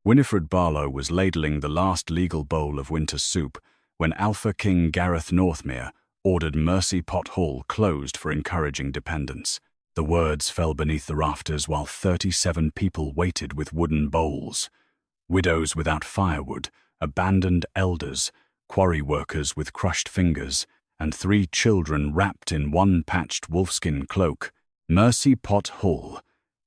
Winifred Barlow was ladling the last legal bowl of winter soup when Alpha King Gareth Northmere ordered Mercy Pot Hall closed for encouraging dependents. The words fell beneath the rafters while 37 people waited with wooden bowls. Widows without firewood, abandoned elders, quarry workers with crushed fingers, and 3 children wrapped in one patched wolfskin cloak. Mercy Pot Hall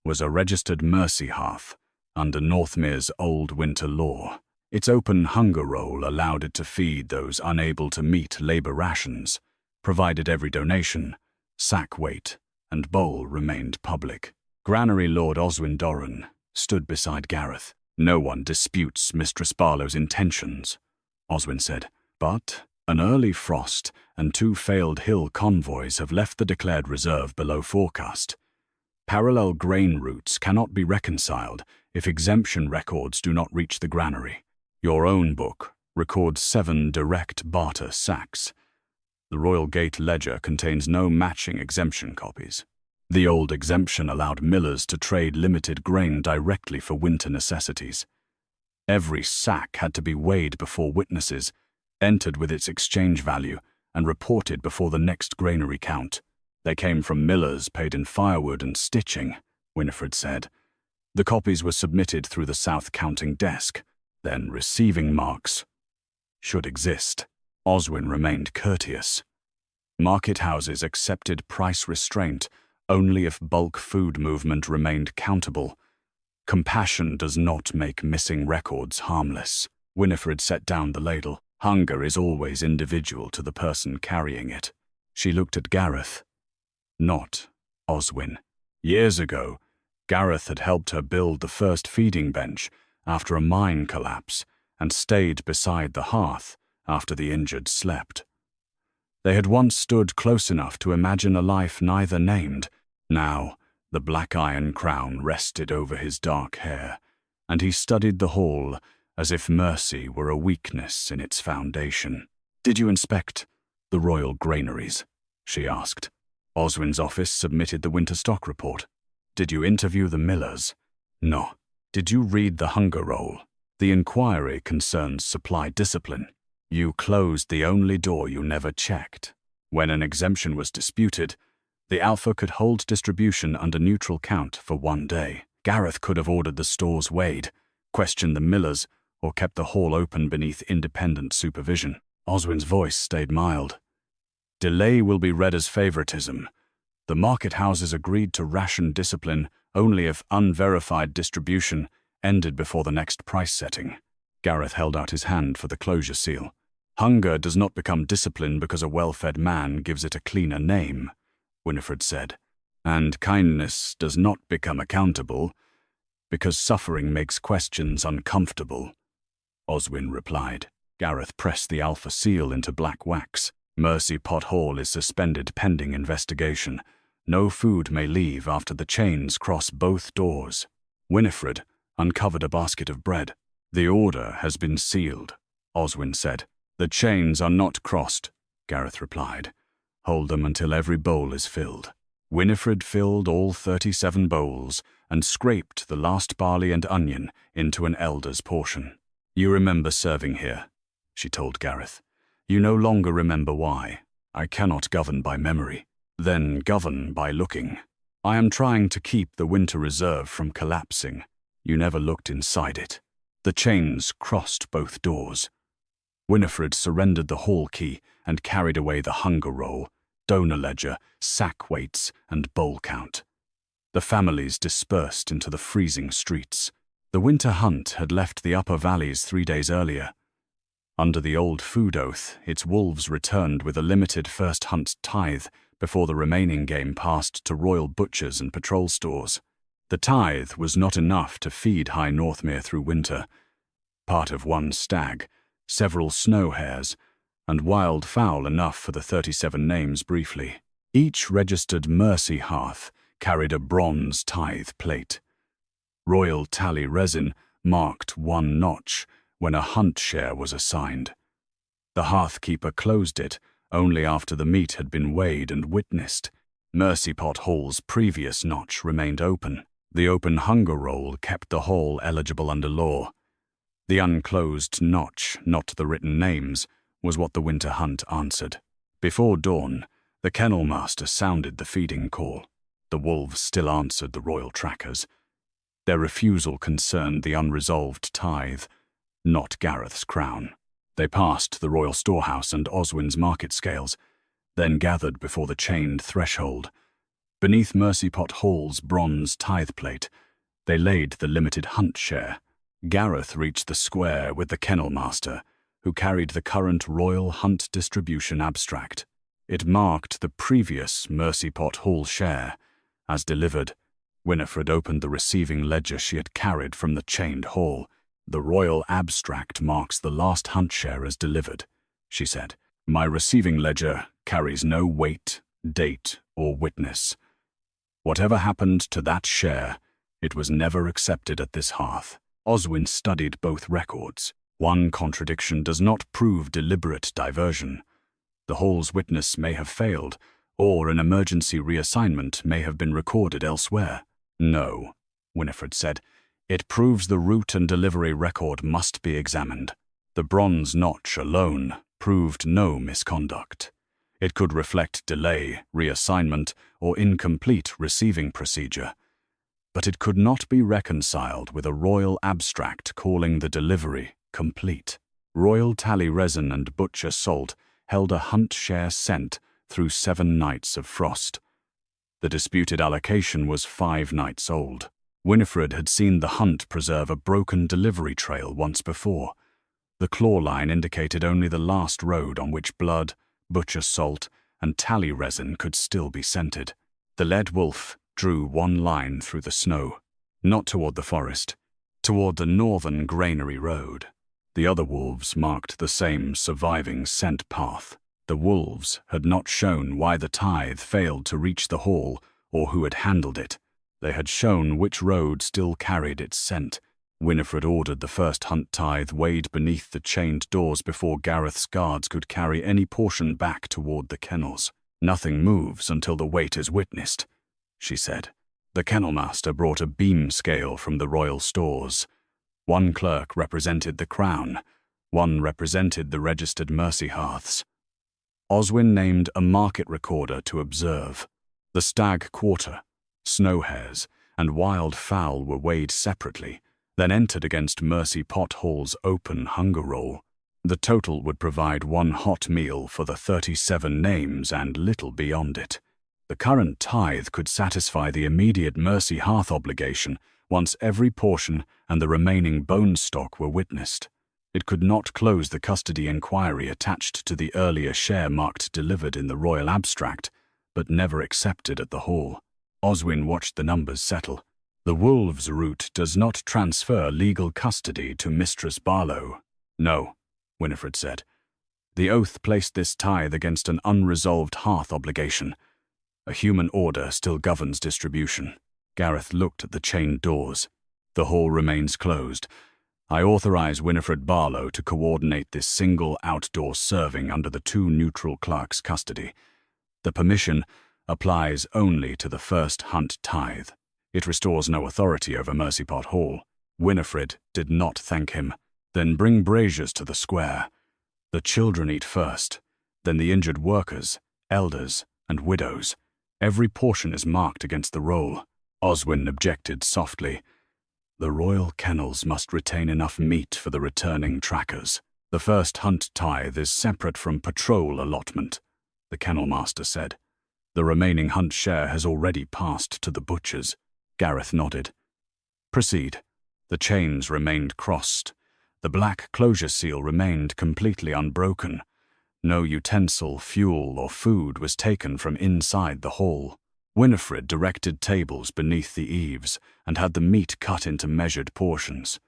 was a registered mercy hearth under Northmere's old winter law. Its open hunger roll allowed it to feed those unable to meet labor rations, provided every donation, sack weight, and bowl remained public. Granary Lord Oswin Dorran stood beside Gareth. "No one disputes Mistress Barlow's intentions," Oswin said, "but an early frost and 2 failed hill convoys have left the declared reserve below forecast. Parallel grain routes cannot be reconciled if exemption records do not reach the granary. Your own book records 7 direct barter sacks. The Royal Gate ledger contains no matching exemption copies. The old exemption allowed millers to trade limited grain directly for winter necessities. Every sack had to be weighed before witnesses, entered with its exchange value, and reported before the next granary count. They came from millers paid in firewood and stitching," Winifred said. "The copies were submitted through the South Counting Desk. Then receiving marks should exist." Oswin remained courteous. Market houses accepted price restraint only if bulk food movement remained countable. Compassion does not make missing records harmless. Winifred set down the ladle. "Hunger is always individual to the person carrying it." She looked at Gareth. "Not Oswin." Years ago, Gareth had helped her build the first feeding bench after a mine collapse and stayed beside the hearth after the injured slept. They had once stood close enough to imagine a life neither named. Now, the black iron crown rested over his dark hair, and he studied the hall as if mercy were a weakness in its foundation. "Did you inspect the royal granaries?" she asked. Oswin's office submitted the winter stock report. "Did you interview the millers?" "No." "Did you read the hunger roll?" "The inquiry concerns supply discipline." "You closed the only door you never checked." When an exemption was disputed, the Alpha could hold distribution under neutral count for 1 day. Gareth could have ordered the stores weighed, questioned the millers, or kept the hall open beneath independent supervision. Oswin's voice stayed mild. "Delay will be read as favoritism. The market houses agreed to ration discipline only if unverified distribution ended before the next price setting." Gareth held out his hand for the closure seal. "Hunger does not become discipline because a well-fed man gives it a cleaner name," Winifred said. "And kindness does not become accountable because suffering makes questions uncomfortable," Oswin replied. Gareth pressed the Alpha seal into black wax. "Mercy Pot Hall is suspended pending investigation. No food may leave after the chains cross both doors." Winifred uncovered a basket of bread. "The order has been sealed," Oswin said. "The chains are not crossed," Gareth replied. "Hold them until every bowl is filled." Winifred filled all 37 bowls and scraped the last barley and onion into an elder's portion. "You remember serving here," she told Gareth. "You no longer remember why. I cannot govern by memory. Then govern by looking. I am trying to keep the winter reserve from collapsing. You never looked inside it. The chains crossed both doors." Winifred surrendered the hall key and carried away the hunger roll, donor ledger, sack weights, and bowl count. The families dispersed into the freezing streets. The winter hunt had left the upper valleys 3 days earlier. Under the old food oath, its wolves returned with a limited first hunt tithe before the remaining game passed to royal butchers and patrol stores. The tithe was not enough to feed High Northmere through winter. Part of 1 stag, several snow hares, and wild fowl enough for the 37 names briefly. Each registered mercy hearth carried a bronze tithe plate. Royal tally resin marked 1 notch when a hunt share was assigned. The hearthkeeper closed it only after the meat had been weighed and witnessed. Mercy Pot Hall's previous notch remained open. The open hunger roll kept the hall eligible under law. The unclosed notch, not the written names, was what the winter hunt answered. Before dawn, the kennel master sounded the feeding call. The wolves still answered the royal trackers. Their refusal concerned the unresolved tithe, not Gareth's crown. They passed the royal storehouse and Oswin's market scales, then gathered before the chained threshold. Beneath Mercypot Hall's bronze tithe plate, they laid the limited hunt share. Gareth reached the square with the kennel master, who carried the current royal hunt distribution abstract. It marked the previous Mercypot Hall share. As delivered, Winifred opened the receiving ledger she had carried from the chained hall. "The royal abstract marks the last hunt share as delivered," she said. "My receiving ledger carries no weight, date, or witness. Whatever happened to that share, it was never accepted at this hearth." Oswin studied both records. One contradiction does not prove deliberate diversion. The hall's witness may have failed, or an emergency reassignment may have been recorded elsewhere. "No," Winifred said. "It proves the route and delivery record must be examined. The bronze notch alone proved no misconduct. It could reflect delay, reassignment, or incomplete receiving procedure. But it could not be reconciled with a royal abstract calling the delivery complete. Royal tally resin and butcher salt held a hunt share sent through 7 nights of frost. The disputed allocation was 5 nights old. Winifred had seen the hunt preserve a broken delivery trail once before. The claw line indicated only the last road on which blood, butcher salt, and tally resin could still be scented. The lead wolf drew one line through the snow, not toward the forest, toward the northern Granary Road. The other wolves marked the same surviving scent path. The wolves had not shown why the tithe failed to reach the hall or who had handled it. They had shown which road still carried its scent. Winifred ordered the first hunt tithe weighed beneath the chained doors before Gareth's guards could carry any portion back toward the kennels. "Nothing moves until the weight is witnessed," she said. The kennel master brought a beam scale from the royal stores. One clerk represented the crown, one represented the registered mercy hearths. Oswin named a market recorder to observe. The stag quarter, snow hares, and wild fowl were weighed separately, then entered against Mercypot Hall's open hunger roll. The total would provide one hot meal for the 37 names and little beyond it. The current tithe could satisfy the immediate mercy hearth obligation once every portion and the remaining bone stock were witnessed. It could not close the custody inquiry attached to the earlier share marked delivered in the royal abstract, but never accepted at the hall. Oswin watched the numbers settle. "The wolves' route does not transfer legal custody to Mistress Barlow." "No," Winifred said. "The oath placed this tithe against an unresolved hearth obligation. A human order still governs distribution." Gareth looked at the chained doors. "The hall remains closed. I authorize Winifred Barlow to coordinate this single outdoor serving under the 2 neutral clerks' custody. The permission applies only to the first hunt tithe. It restores no authority over Mercypot Hall." Winifred did not thank him. "Then bring braziers to the square. The children eat first, then the injured workers, elders, and widows. Every portion is marked against the roll." Oswin objected softly. "The royal kennels must retain enough meat for the returning trackers. The first hunt tithe is separate from patrol allotment," the kennel master said. "The remaining hunt share has already passed to the butchers." Gareth nodded. "Proceed." The chains remained crossed. The black closure seal remained completely unbroken. No utensil, fuel, or food was taken from inside the hall. Winifred directed tables beneath the eaves and had the meat cut into measured portions.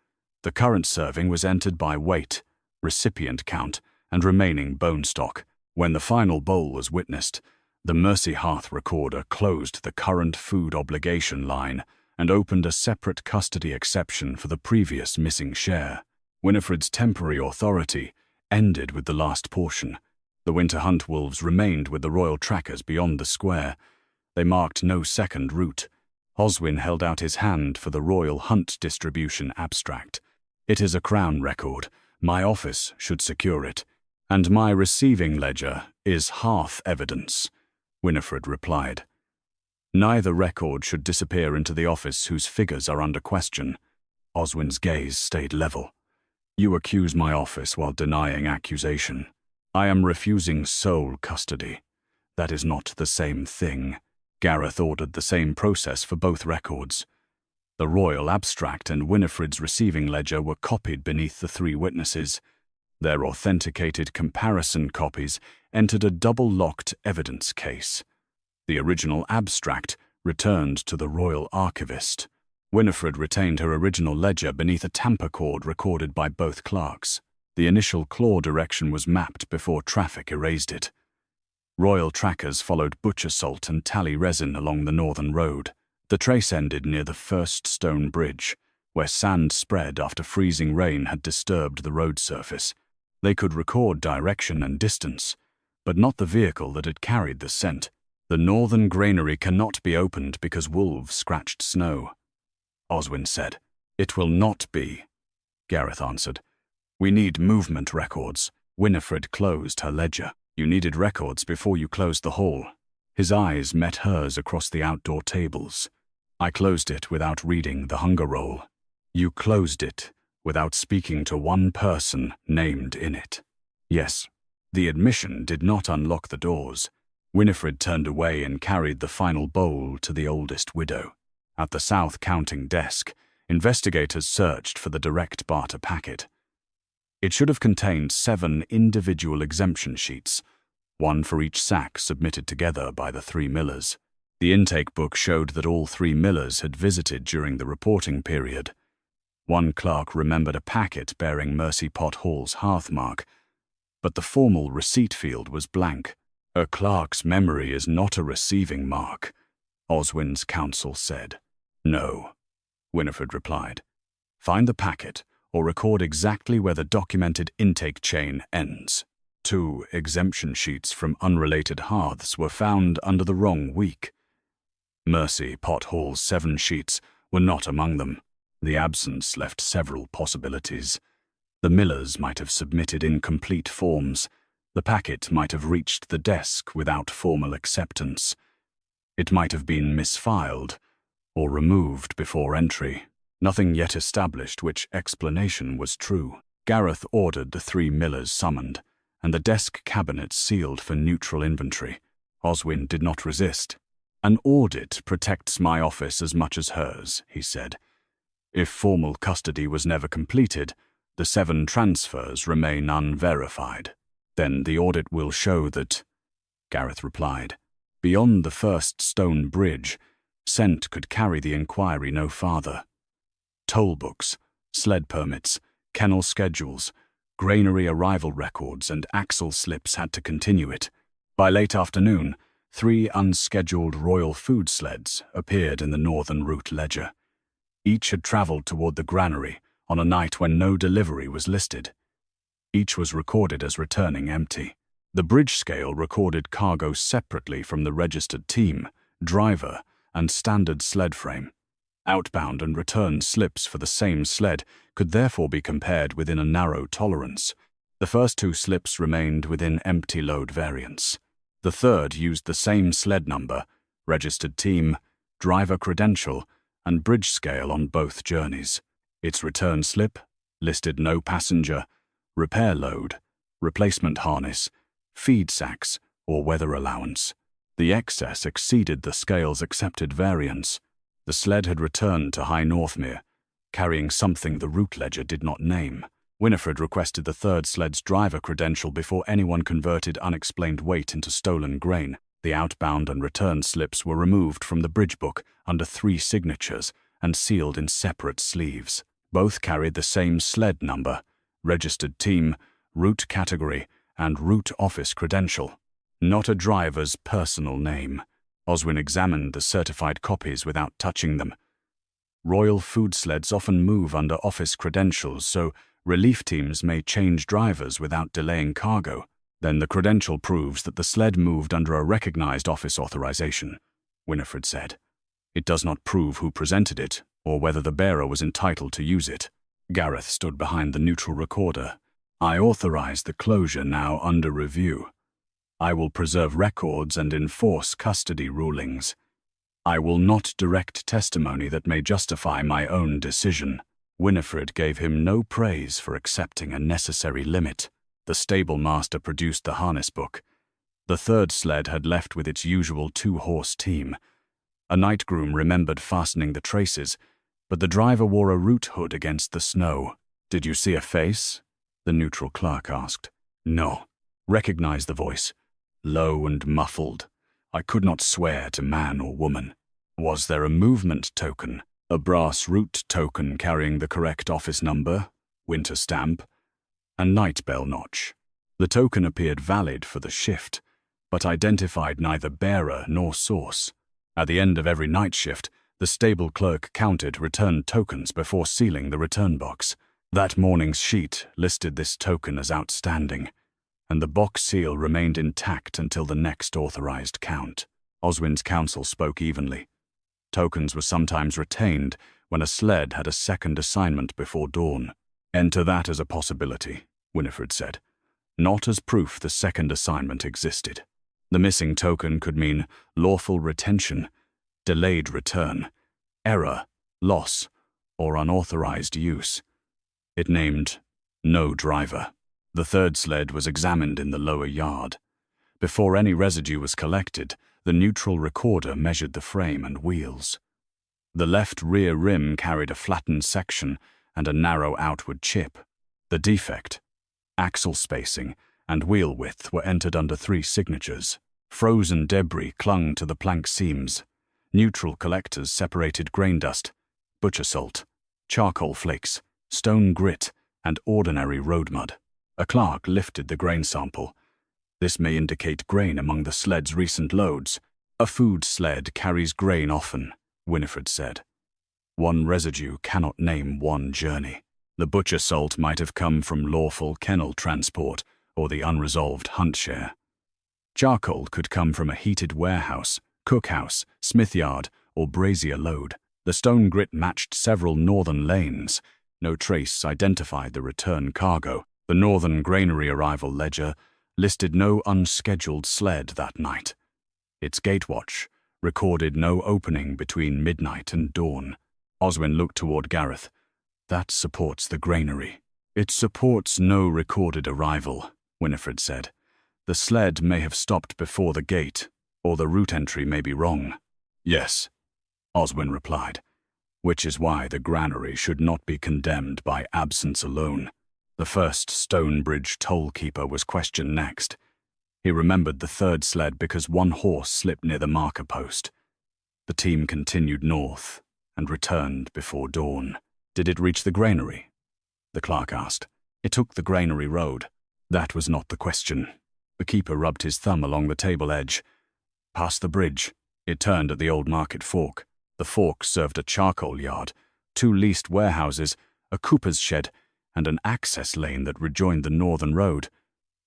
The current serving was entered by weight, recipient count, and remaining bone stock. When the final bowl was witnessed, the Mercy Hearth recorder closed the current food obligation line and opened a separate custody exception for the previous missing share. Winifred's temporary authority ended with the last portion. The winter hunt wolves remained with the royal trackers beyond the square. They marked no second route. Oswin held out his hand for the royal hunt distribution abstract. It is a Crown record. My office should secure it. And my receiving ledger is half evidence, Winifred replied. Neither record should disappear into the office whose figures are under question. Oswin's gaze stayed level. You accuse my office while denying accusation. I am refusing sole custody. That is not the same thing. Gareth ordered the same process for both records. The royal abstract and Winifred's receiving ledger were copied beneath the three witnesses. Their authenticated comparison copies entered a double-locked evidence case. The original abstract returned to the royal archivist. Winifred retained her original ledger beneath a tamper cord recorded by both clerks. The initial claw direction was mapped before traffic erased it. Royal trackers followed butcher salt and tally resin along the northern road. The trace ended near the first stone bridge, where sand spread after freezing rain had disturbed the road surface. They could record direction and distance, but not the vehicle that had carried the scent. The northern granary cannot be opened because wolves scratched snow, Oswin said. It will not be, Gareth answered. We need movement records. Winifred closed her ledger. You needed records before you closed the hall. His eyes met hers across the outdoor tables. I closed it without reading the hunger roll. You closed it without speaking to one person named in it. Yes, the admission did not unlock the doors. Winifred turned away and carried the final bowl to the oldest widow. At the south counting desk, investigators searched for the direct barter packet. It should have contained 7 individual exemption sheets, one for each sack submitted together by the 3 millers. The intake book showed that all 3 millers had visited during the reporting period. One clerk remembered a packet bearing Mercy Pot Hall's hearthmark, but the formal receipt field was blank. A clerk's memory is not a receiving mark, Oswin's counsel said. No, Winifred replied. Find the packet, or record exactly where the documented intake chain ends. 2 exemption sheets from unrelated hearths were found under the wrong week. Mercy Pot Hall's 7 sheets were not among them. The absence left several possibilities. The millers might have submitted incomplete forms. The packet might have reached the desk without formal acceptance. It might have been misfiled or removed before entry. Nothing yet established which explanation was true. Gareth ordered the 3 millers summoned, and the desk cabinets sealed for neutral inventory. Oswin did not resist. An audit protects my office as much as hers, he said. If formal custody was never completed, the 7 transfers remain unverified. Then the audit will show that, Gareth replied. Beyond the first stone bridge, scent could carry the inquiry no farther. Toll books, sled permits, kennel schedules, granary arrival records and axle slips had to continue it. By late afternoon, 3 unscheduled royal food sleds appeared in the northern route ledger. Each had travelled toward the granary on a night when no delivery was listed. Each was recorded as returning empty. The bridge scale recorded cargo separately from the registered team, driver, and standard sled frame. Outbound and return slips for the same sled could therefore be compared within a narrow tolerance. The first 2 slips remained within empty load variants. The third used the same sled number, registered team, driver credential, and bridge scale on both journeys. Its return slip listed no passenger, repair load, replacement harness, feed sacks, or weather allowance. The excess exceeded the scale's accepted variance. The sled had returned to High Northmere, carrying something the route ledger did not name. Winifred requested the third sled's driver credential before anyone converted unexplained weight into stolen grain. The outbound and return slips were removed from the bridge book under 3 signatures and sealed in separate sleeves. Both carried the same sled number, registered team, route category, and route office credential. Not a driver's personal name. Oswin examined the certified copies without touching them. Royal food sleds often move under office credentials, so relief teams may change drivers without delaying cargo. Then the credential proves that the sled moved under a recognized office authorization, Winifred said. It does not prove who presented it or whether the bearer was entitled to use it. Gareth stood behind the neutral recorder. "I authorize the closure now under review. I will preserve records and enforce custody rulings. I will not direct testimony that may justify my own decision." Winifred gave him no praise for accepting a necessary limit. The stable master produced the harness book. The third sled had left with its usual 2-horse team. A night groom remembered fastening the traces, but the driver wore a root hood against the snow. "Did you see a face?" the neutral clerk asked. "No." Recognized the voice. Low and muffled. I could not swear to man or woman. "Was there a movement token? A brass root token carrying the correct office number, winter stamp, and night bell notch?" The token appeared valid for the shift, but identified neither bearer nor source. At the end of every night shift, the stable clerk counted returned tokens before sealing the return box. That morning's sheet listed this token as outstanding, and the box seal remained intact until the next authorized count. Oswin's counsel spoke evenly. Tokens were sometimes retained when a sled had a second assignment before dawn. "Enter that as a possibility," Winifred said, "not as proof the second assignment existed." The missing token could mean lawful retention, delayed return, error, loss, or unauthorized use. It named no driver. The third sled was examined in the lower yard. Before any residue was collected, the neutral recorder measured the frame and wheels. The left rear rim carried a flattened section and a narrow outward chip. The defect, axle spacing, and wheel width were entered under 3 signatures. Frozen debris clung to the plank seams. Neutral collectors separated grain dust, butcher salt, charcoal flakes, stone grit, and ordinary road mud. A clerk lifted the grain sample. "This may indicate grain among the sled's recent loads." "A food sled carries grain often," Winifred said. "One residue cannot name one journey. The butcher salt might have come from lawful kennel transport or the unresolved hunt share. Charcoal could come from a heated warehouse, cookhouse, smithyard, or brazier load. The stone grit matched several northern lanes. No trace identified the return cargo. The northern granary arrival ledger listed no unscheduled sled that night. Its gatewatch recorded no opening between midnight and dawn. Oswin looked toward Gareth. "That supports the granary." "It supports no recorded arrival," Winifred said. "The sled may have stopped before the gate, or the route entry may be wrong." "Yes," Oswin replied, "which is why the granary should not be condemned by absence alone." The first Stonebridge toll-keeper was questioned next. He remembered the third sled because one horse slipped near the marker post. The team continued north and returned before dawn. "Did it reach the granary?" the clerk asked. "It took the granary road." That was not the question. The keeper rubbed his thumb along the table edge. "Past the bridge, it turned at the old market fork. The fork served a charcoal yard, 2 leased warehouses, a cooper's shed, and an access lane that rejoined the northern road.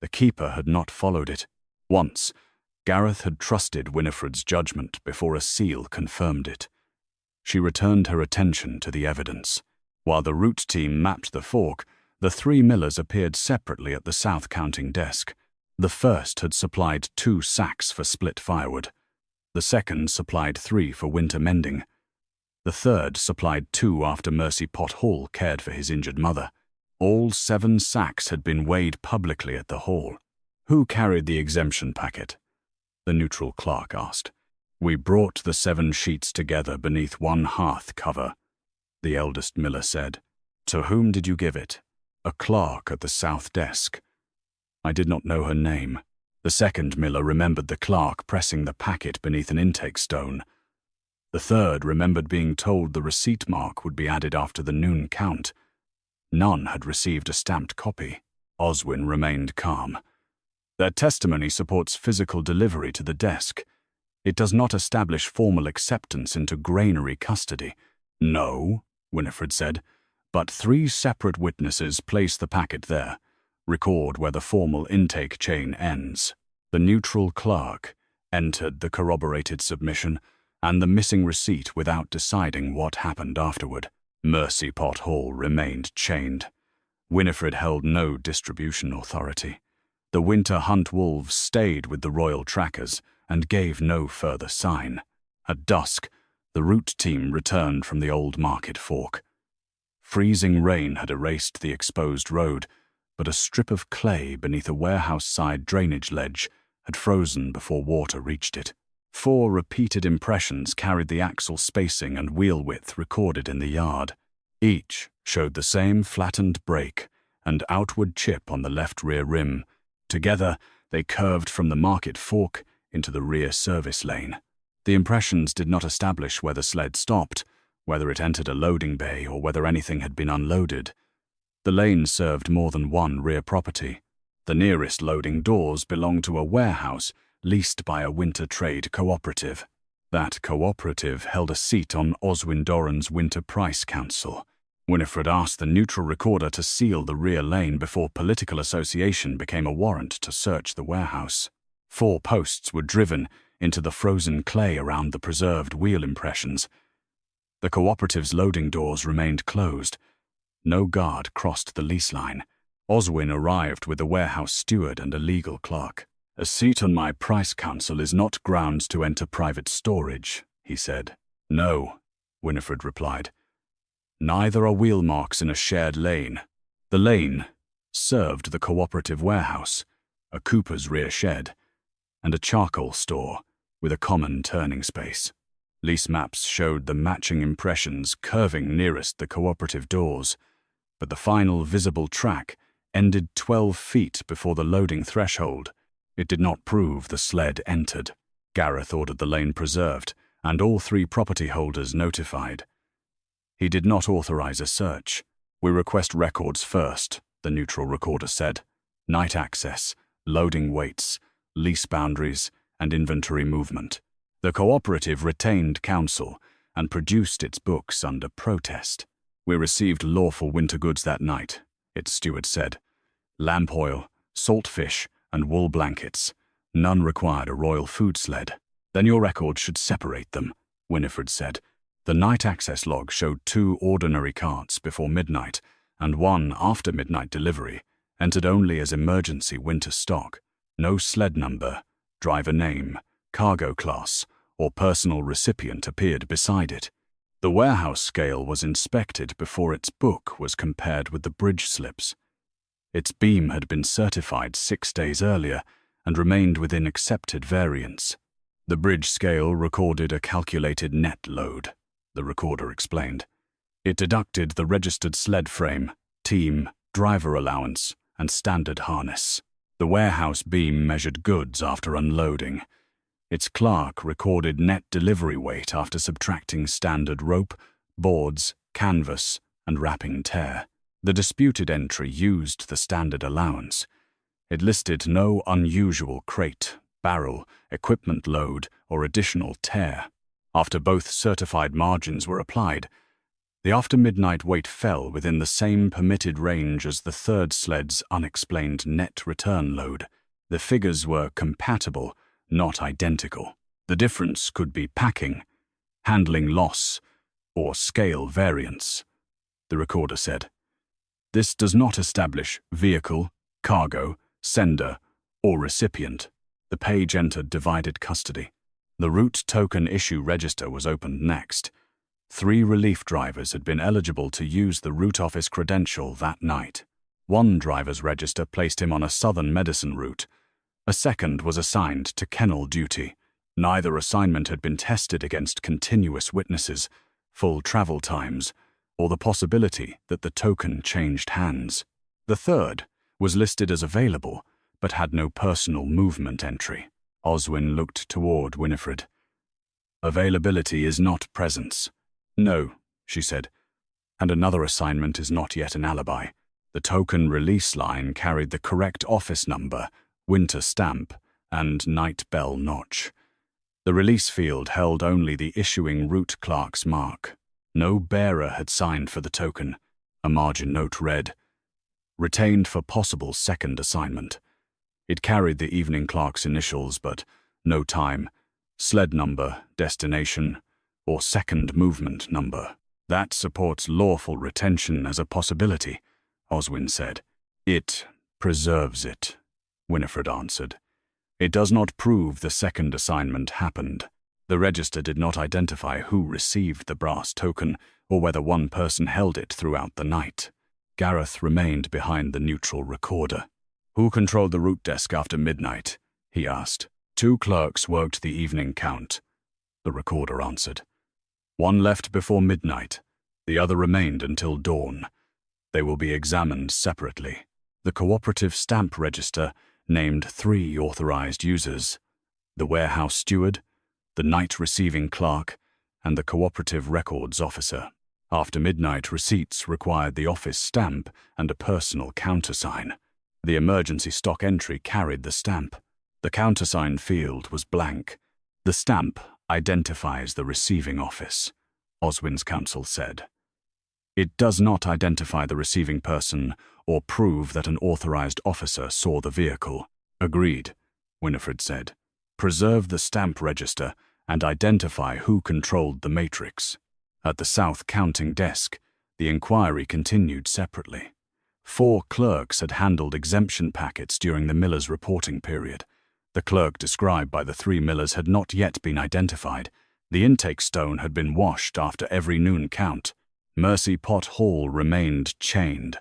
The keeper had not followed it. Once, Gareth had trusted Winifred's judgment before a seal confirmed it. She returned her attention to the evidence. While the route team mapped the fork, the 3 millers appeared separately at the south counting desk. The first had supplied 2 sacks for split firewood. The second supplied 3 for winter mending. The third supplied 2 after Mercy Pot-Hall cared for his injured mother. All 7 sacks had been weighed publicly at the hall. "Who carried the exemption packet?" the neutral clerk asked. "We brought the 7 sheets together beneath one hearth cover," the eldest miller said. "To whom did you give it?" "A clerk at the south desk." "I did not know her name." The second miller remembered the clerk pressing the packet beneath an intake stone. The third remembered being told the receipt mark would be added after the noon count. None had received a stamped copy. Oswin remained calm. "Their testimony supports physical delivery to the desk. It does not establish formal acceptance into granary custody." "No," Winifred said, "but 3 separate witnesses place the packet there, record where the formal intake chain ends." The neutral clerk entered the corroborated submission and the missing receipt without deciding what happened afterward. Mercy Pot Hall remained chained. Winifred held no distribution authority. The winter hunt wolves stayed with the royal trackers and gave no further sign. At dusk, the route team returned from the old market fork. Freezing rain had erased the exposed road, but a strip of clay beneath a warehouse-side drainage ledge had frozen before water reached it. 4 repeated impressions carried the axle spacing and wheel width recorded in the yard. Each showed the same flattened break and outward chip on the left rear rim. Together, they curved from the market fork into the rear service lane. The impressions did not establish where the sled stopped, whether it entered a loading bay or whether anything had been unloaded. The lane served more than one rear property. The nearest loading doors belonged to a warehouse leased by a winter trade cooperative. That cooperative held a seat on Oswin Dorran's Winter Price Council. Winifred asked the neutral recorder to seal the rear lane before political association became a warrant to search the warehouse. 4 posts were driven into the frozen clay around the preserved wheel impressions. The cooperative's loading doors remained closed. No guard crossed the lease line. Oswin arrived with a warehouse steward and a legal clerk. "A seat on my price council is not grounds to enter private storage," he said. "No," Winifred replied. "Neither are wheel marks in a shared lane." The lane served the cooperative warehouse, a cooper's rear shed, and a charcoal store with a common turning space. Lease maps showed the matching impressions curving nearest the cooperative doors, but the final visible track ended 12 feet before the loading threshold. It did not prove the sled entered. Gareth ordered the lane preserved and all 3 property holders notified. He did not authorize a search. "We request records first," the neutral recorder said. "Night access, loading weights, lease boundaries, and inventory movement." The cooperative retained counsel and produced its books under protest. "We received lawful winter goods that night," its steward said. "Lamp oil, salt fish, and wool blankets. None required a royal food sled." "Then your records should separate them," Winifred said. The night access log showed 2 ordinary carts before midnight and 1 after midnight delivery, entered only as emergency winter stock. No sled number, driver name, cargo class, or personal recipient appeared beside it. The warehouse scale was inspected before its book was compared with the bridge slips. Its beam had been certified 6 days earlier and remained within accepted variance. The bridge scale recorded a calculated net load, the recorder explained. It deducted the registered sled frame, team, driver allowance, and standard harness. The warehouse beam measured goods after unloading. Its clerk recorded net delivery weight after subtracting standard rope, boards, canvas, and wrapping tear. The disputed entry used the standard allowance. It listed no unusual crate, barrel, equipment load, or additional tear. After both certified margins were applied, the after-midnight weight fell within the same permitted range as the 3rd sled's unexplained net return load. The figures were compatible, not identical. The difference could be packing, handling loss, or scale variance, the recorder said. This does not establish vehicle, cargo, sender, or recipient. The page entered divided custody. The route token issue register was opened next. 3 relief drivers had been eligible to use the route office credential that night. 1 driver's register placed him on a southern medicine route. A 2nd was assigned to kennel duty. Neither assignment had been tested against continuous witnesses, full travel times, or the possibility that the token changed hands. The 3rd was listed as available, but had no personal movement entry. Oswin looked toward Winifred. "Availability is not presence." "No," she said, "and another assignment is not yet an alibi." The token release line carried the correct office number, winter stamp, and night bell notch. The release field held only the issuing route clerk's mark. No bearer had signed for the token. A margin note read, "Retained for possible 2nd assignment." It carried the evening clerk's initials, but no time, sled number, destination, or 2nd movement number. That supports lawful retention as a possibility, Oswin said. It preserves it, Winifred answered. It does not prove the second assignment happened. The register did not identify who received the brass token or whether one person held it throughout the night. Gareth remained behind the neutral recorder. Who controlled the route desk after midnight? He asked. 2 clerks worked the evening count, the recorder answered. One left before midnight. The other remained until dawn. They will be examined separately. The cooperative stamp register named 3 authorized users: the warehouse steward, the night receiving clerk, and the cooperative records officer. After midnight, receipts required the office stamp and a personal countersign. The emergency stock entry carried the stamp. The countersign field was blank. The stamp identifies the receiving office, Oswin's counsel said. It does not identify the receiving person or prove that an authorized officer saw the vehicle. Agreed, Winifred said. Preserve the stamp register and identify who controlled the matrix. At the South counting desk, the inquiry continued separately. 4 clerks had handled exemption packets during the miller's reporting period. The clerk described by the 3 millers had not yet been identified. The intake stone had been washed after every noon count. Mercy Pot Hall remained chained.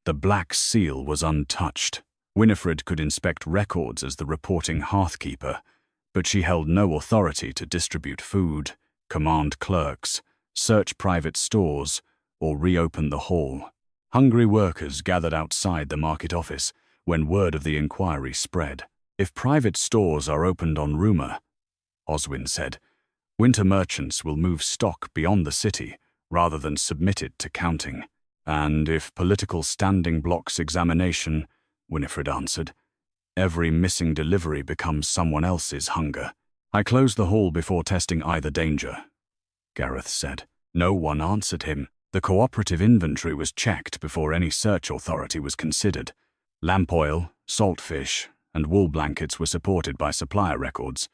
The black seal was untouched. Winifred could inspect records as the reporting hearthkeeper, but she held no authority to distribute food, command clerks, search private stores, or reopen the hall. Hungry workers gathered outside the market office when word of the inquiry spread. If private stores are opened on rumor, Oswin said, winter merchants will move stock beyond the city rather than submit it to counting. And if political standing blocks examination, Winifred answered, every missing delivery becomes someone else's hunger. I closed the hall before testing either danger, Gareth said. No one answered him. The cooperative inventory was checked before any search authority was considered. Lamp oil, saltfish, and wool blankets were supported by supplier records.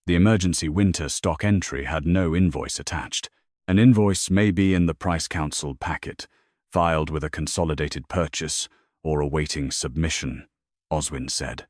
The emergency winter stock entry had no invoice attached. An invoice may be in the Price Council packet, filed with a consolidated purchase or awaiting submission, Oswin said.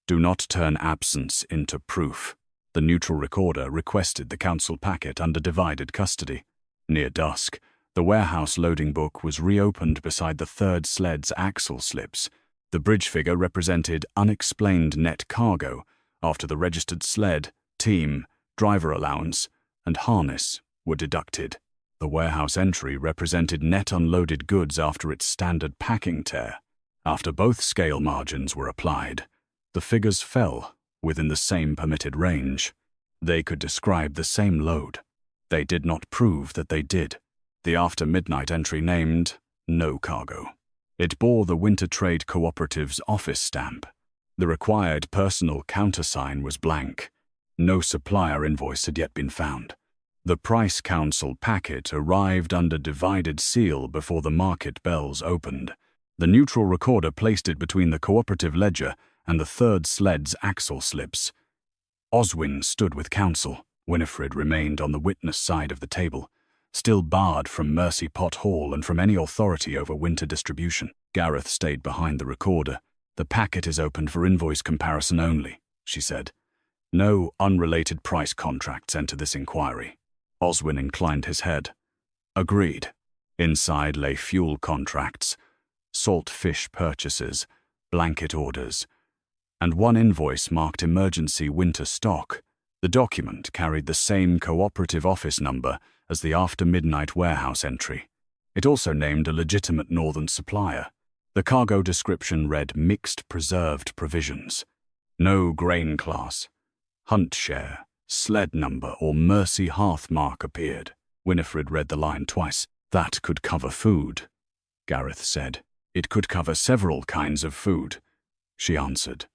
Do not turn absence into proof. The neutral recorder requested the council packet under divided custody. Near dusk, the warehouse loading book was reopened beside the 3rd sled's axle slips. The bridge figure represented unexplained net cargo after the registered sled, team, driver allowance, and harness were deducted. The warehouse entry represented net unloaded goods after its standard packing tear. After both scale margins were applied, the figures fell within the same permitted range. They could describe the same load. They did not prove that they did. The after midnight entry named no cargo. It bore the Winter Trade Cooperative's office stamp. The required personal countersign was blank. No supplier invoice had yet been found. The Price Council packet arrived under divided seal before the market bells opened. The neutral recorder placed it between the cooperative ledger and the 3rd sled's axle slips. Oswin stood with counsel. Winifred remained on the witness side of the table, still barred from Mercy Pot Hall and from any authority over winter distribution. Gareth stayed behind the recorder. The packet is opened for invoice comparison only, she said. No unrelated price contracts enter this inquiry. Oswin inclined his head. Agreed. Inside lay fuel contracts, salt fish purchases, blanket orders, and one invoice marked emergency winter stock. The document carried the same cooperative office number as the after midnight warehouse entry. It also named a legitimate northern supplier. The cargo description read mixed preserved provisions. No grain class, hunt share, sled number, or Mercy hearth mark appeared. Winifred read the line twice. That could cover food, Gareth said. It could cover several kinds of food, she answered.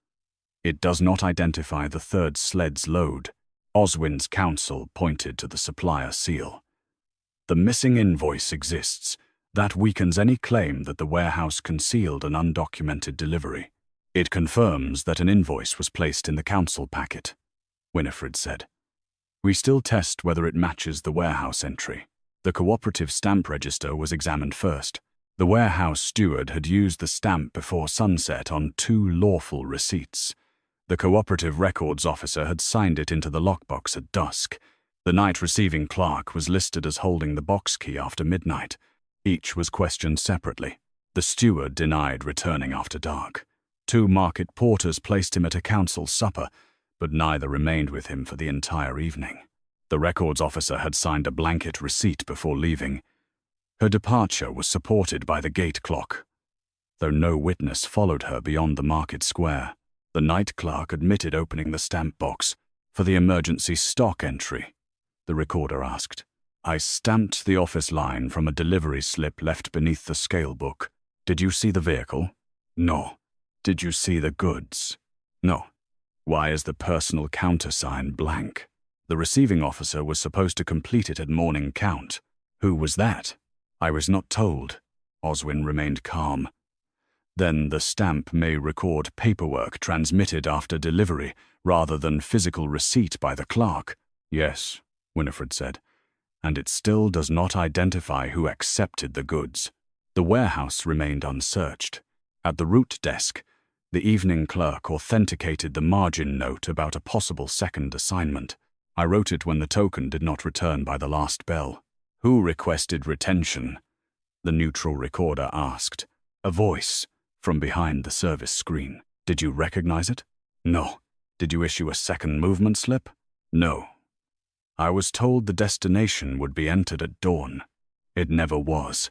It does not identify the 3rd sled's load. Oswin's counsel pointed to the supplier seal. The missing invoice exists. That weakens any claim that the warehouse concealed an undocumented delivery. It confirms that an invoice was placed in the council packet, Winifred said. We still test whether it matches the warehouse entry. The cooperative stamp register was examined first. The warehouse steward had used the stamp before sunset on 2 lawful receipts. The cooperative records officer had signed it into the lockbox at dusk. The night receiving clerk was listed as holding the box key after midnight. Each was questioned separately. The steward denied returning after dark. 2 market porters placed him at a council supper, but neither remained with him for the entire evening. The records officer had signed a blanket receipt before leaving. Her departure was supported by the gate clock, though no witness followed her beyond the market square. The night clerk admitted opening the stamp box for the emergency stock entry. The recorder asked, "I stamped the office line from a delivery slip left beneath the scale book. Did you see the vehicle?" "No." "Did you see the goods?" "No." "Why is the personal countersign blank?" The receiving officer was supposed to complete it at morning count. "Who was that?" "I was not told." Oswin remained calm. "Then the stamp may record paperwork transmitted after delivery rather than physical receipt by the clerk." "Yes," Winifred said, "and it still does not identify who accepted the goods." The warehouse remained unsearched. At the root desk, the evening clerk authenticated the margin note about a possible second assignment. "I wrote it when the token did not return by the last bell." "Who requested retention?" the neutral recorder asked. A voice from behind the service screen. "Did you recognize it?" "No." "Did you issue a second movement slip?" "No." "I was told the destination would be entered at dawn." It never was.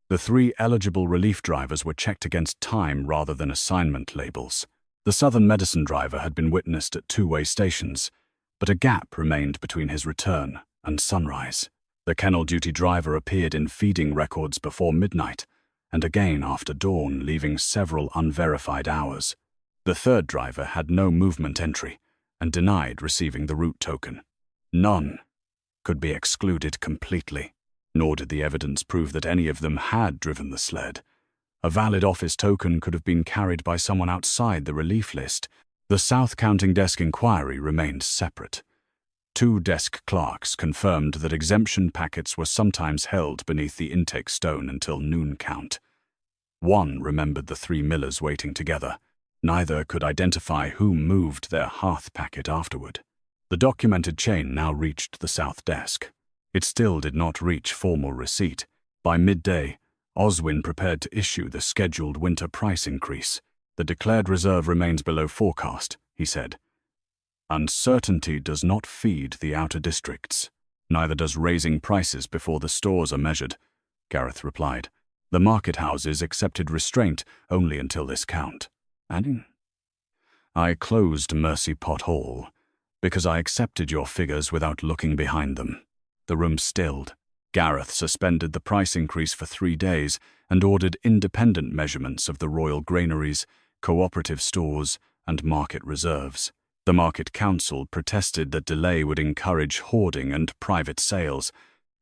The 3 eligible relief drivers were checked against time rather than assignment labels. The Southern Medicine driver had been witnessed at 2-way stations, but a gap remained between his return and sunrise. The kennel duty driver appeared in feeding records before midnight, and again after dawn, leaving several unverified hours. The 3rd driver had no movement entry and denied receiving the route token. None could be excluded completely, nor did the evidence prove that any of them had driven the sled. A valid office token could have been carried by someone outside the relief list. The South Counting Desk inquiry remained separate. 2 desk clerks confirmed that exemption packets were sometimes held beneath the intake stone until noon count. 1 remembered the 3 millers waiting together. Neither could identify who moved their hearth packet afterward. The documented chain now reached the South Desk. It still did not reach formal receipt. By midday, Oswin prepared to issue the scheduled winter price increase. "The declared reserve remains below forecast," he said. "Uncertainty does not feed the outer districts. Neither does raising prices before the stores are measured," Gareth replied. "The market houses accepted restraint only until this count. And I closed Mercy Pot Hall because I accepted your figures without looking behind them." The room stilled. Gareth suspended the price increase for 3 days and ordered independent measurements of the royal granaries, cooperative stores, and market reserves. The Market Council protested that delay would encourage hoarding and private sales.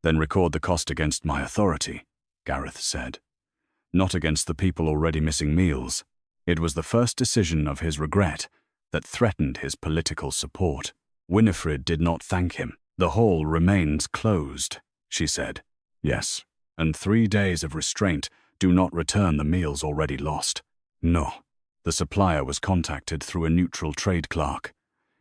"Then record the cost against my authority," Gareth said. "Not against the people already missing meals." It was the first decision of his regret that threatened his political support. Winifred did not thank him. "The hall remains closed," she said. "Yes, and 3 days of restraint do not return the meals already lost." "No." The supplier was contacted through a neutral trade clerk.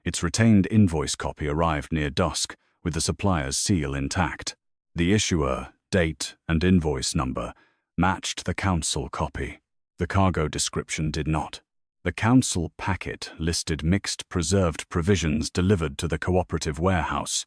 Its retained invoice copy arrived near dusk, with the supplier's seal intact. The issuer, date, and invoice number matched the council copy. The cargo description did not. The council packet listed mixed preserved provisions delivered to the cooperative warehouse.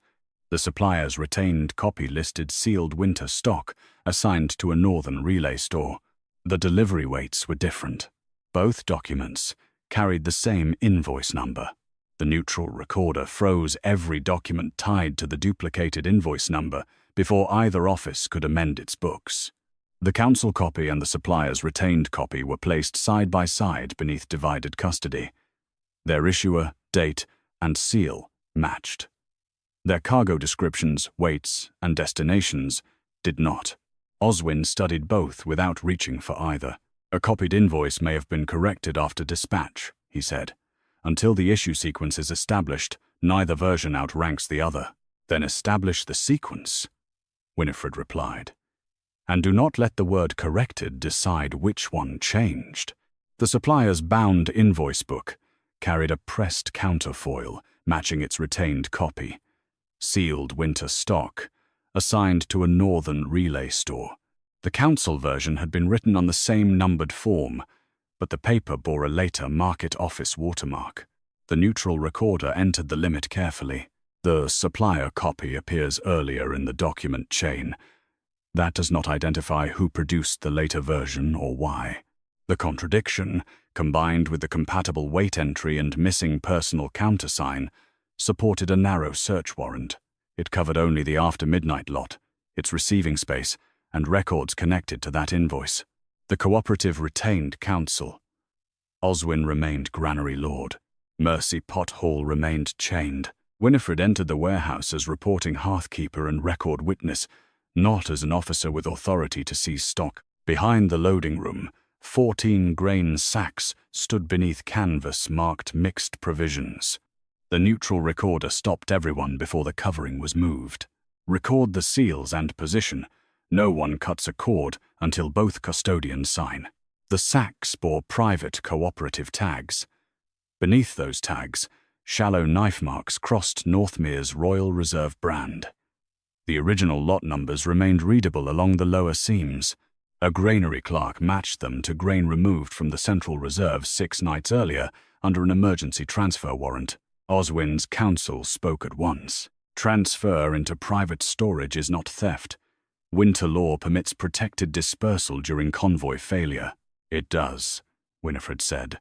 The supplier's retained copy listed sealed winter stock assigned to a northern relay store. The delivery weights were different. Both documents carried the same invoice number. The neutral recorder froze every document tied to the duplicated invoice number before either office could amend its books. The council copy and the supplier's retained copy were placed side by side beneath divided custody. Their issuer, date, and seal matched. Their cargo descriptions, weights, and destinations did not. Oswin studied both without reaching for either. "A copied invoice may have been corrected after dispatch," he said. "Until the issue sequence is established, neither version outranks the other." "Then establish the sequence." Winifred replied. And do not let the word corrected decide which one changed. The supplier's bound invoice book carried a pressed counterfoil matching its retained copy. Sealed winter stock, assigned to a northern relay store. The council version had been written on the same numbered form, but the paper bore a later market office watermark. The neutral recorder entered the limit carefully. The supplier copy appears earlier in the document chain. That does not identify who produced the later version or why. The contradiction, combined with the compatible weight entry and missing personal countersign, supported a narrow search warrant. It covered only the after-midnight lot, its receiving space, and records connected to that invoice. The cooperative retained counsel. Oswin remained Granary Lord. Mercy Pothall remained chained. Winifred entered the warehouse as reporting hearthkeeper and record witness, not as an officer with authority to seize stock. Behind the loading room, 14 grain sacks stood beneath canvas marked mixed provisions. The neutral recorder stopped everyone before the covering was moved. Record the seals and position. No one cuts a cord until both custodians sign. The sacks bore private cooperative tags. Beneath those tags, shallow knife marks crossed Northmere's Royal Reserve brand. The original lot numbers remained readable along the lower seams. A granary clerk matched them to grain removed from the Central Reserve 6 nights earlier under an emergency transfer warrant. Oswin's counsel spoke at once. Transfer into private storage is not theft. Winter law permits protected dispersal during convoy failure. It does, Winifred said,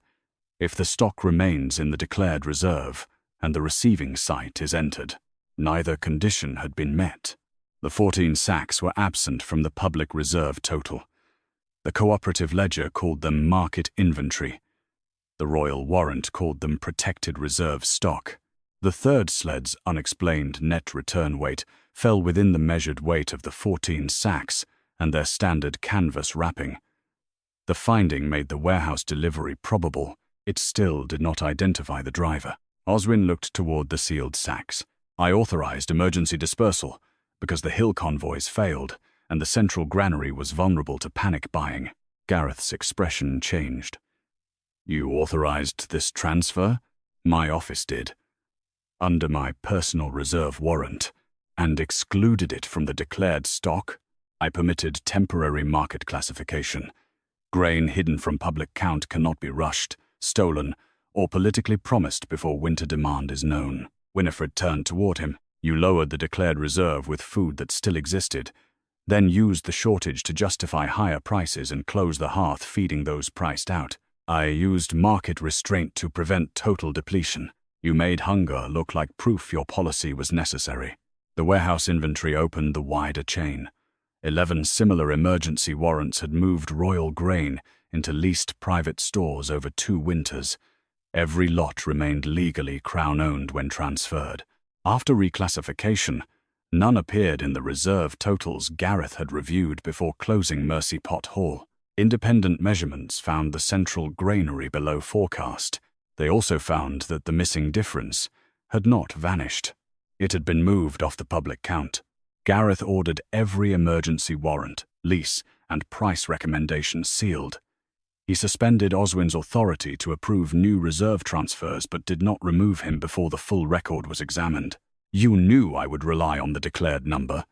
if the stock remains in the declared reserve and the receiving site is entered. Neither condition had been met. The 14 sacks were absent from the public reserve total. The cooperative ledger called them market inventory. The royal warrant called them protected reserve stock. The third sled's unexplained net return weight fell within the measured weight of the 14 sacks and their standard canvas wrapping. The finding made the warehouse delivery probable. It still did not identify the driver. Oswin looked toward the sealed sacks. I authorized emergency dispersal because the hill convoys failed and the central granary was vulnerable to panic buying. Gareth's expression changed. You authorized this transfer? My office did. Under my personal reserve warrant, and excluded it from the declared stock. I permitted temporary market classification. Grain hidden from public count cannot be rushed, stolen, or politically promised before winter demand is known. Winifred turned toward him. You lowered the declared reserve with food that still existed, then used the shortage to justify higher prices and close the hearth feeding those priced out. I used market restraint to prevent total depletion. You made hunger look like proof your policy was necessary. The warehouse inventory opened the wider chain. 11 similar emergency warrants had moved royal grain into leased private stores over 2 winters. Every lot remained legally Crown-owned when transferred. After reclassification, none appeared in the reserve totals Gareth had reviewed before closing Mercy Pothall. Independent measurements found the central granary below forecast. They also found that the missing difference had not vanished. It had been moved off the public count. Gareth ordered every emergency warrant, lease, and price recommendation sealed. He suspended Oswin's authority to approve new reserve transfers but did not remove him before the full record was examined. You knew I would rely on the declared number,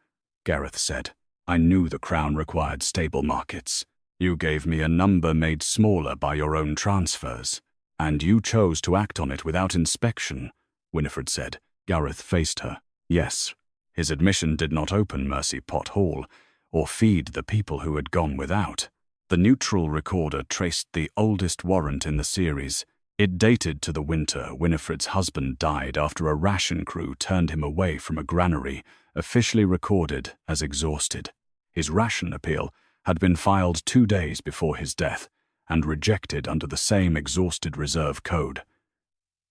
Gareth said. I knew the Crown required stable markets. You gave me a number made smaller by your own transfers, and you chose to act on it without inspection, Winifred said. Gareth faced her. Yes, his admission did not open Mercy Pothall or feed the people who had gone without. The neutral recorder traced the oldest warrant in the series. It dated to the winter Winifred's husband died after a ration crew turned him away from a granary, officially recorded as exhausted. His ration appeal had been filed 2 days before his death and rejected under the same exhausted reserve code.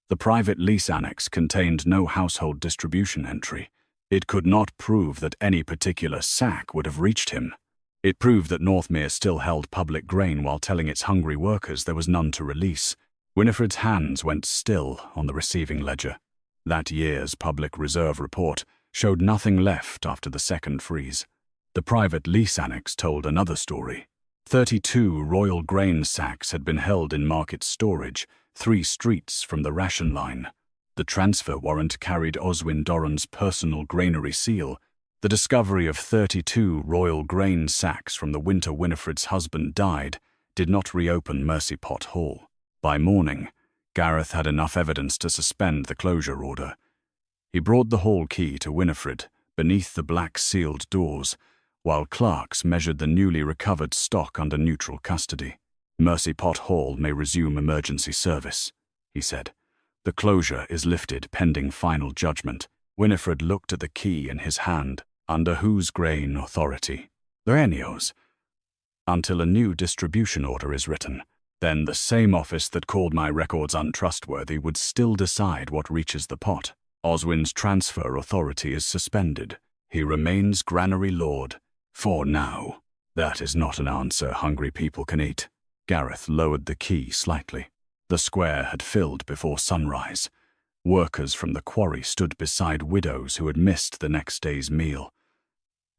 The private lease annex contained no household distribution entry. It could not prove that any particular sack would have reached him. It proved that Northmere still held public grain while telling its hungry workers there was none to release. Winifred's hands went still on the receiving ledger. That year's public reserve report showed nothing left after the second freeze. The private lease annex told another story. 32 royal grain sacks had been held in market storage, 3 streets from the ration line. The transfer warrant carried Oswin Dorran's personal granary seal. The discovery of 32 royal grain sacks from the winter Winifred's husband died did not reopen Mercy Pot Hall. By morning, Gareth had enough evidence to suspend the closure order. He brought the hall key to Winifred beneath the black sealed doors, while clerks measured the newly recovered stock under neutral custody. Mercy Pot Hall may resume emergency service, he said. The closure is lifted pending final judgment. Winifred looked at the key in his hand. Under whose grain authority? Dueños. Until a new distribution order is written. Then the same office that called my records untrustworthy would still decide what reaches the pot. Oswin's transfer authority is suspended. He remains Granary Lord. For now. That is not an answer hungry people can eat. Gareth lowered the key slightly. The square had filled before sunrise. Workers from the quarry stood beside widows who had missed the next day's meal.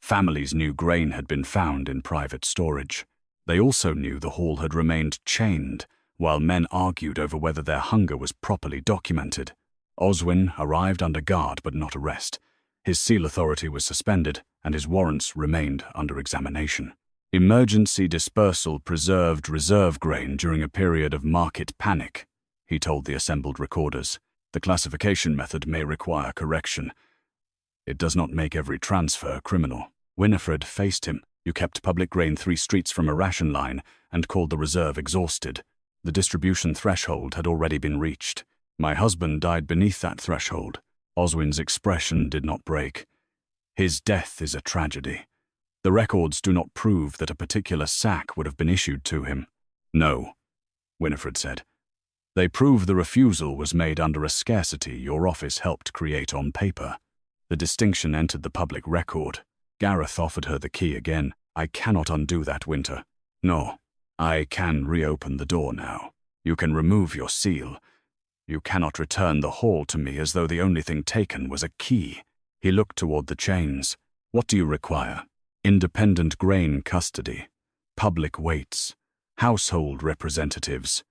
Families knew grain had been found in private storage. They also knew the hall had remained chained, while men argued over whether their hunger was properly documented. Oswin arrived under guard but not arrest. His seal authority was suspended, and his warrants remained under examination. Emergency dispersal preserved reserve grain during a period of market panic, he told the assembled recorders. The classification method may require correction. It does not make every transfer criminal. Winifred faced him. You kept public grain 3 streets from a ration line and called the reserve exhausted. The distribution threshold had already been reached. My husband died beneath that threshold. Oswin's expression did not break. His death is a tragedy. The records do not prove that a particular sack would have been issued to him. No, Winifred said. They prove the refusal was made under a scarcity your office helped create on paper. The distinction entered the public record. Gareth offered her the key again. I cannot undo that, Winter. No, I can reopen the door now. You can remove your seal. You cannot return the hall to me as though the only thing taken was a key. He looked toward the chains. What do you require? Independent grain custody, public weights, household representatives,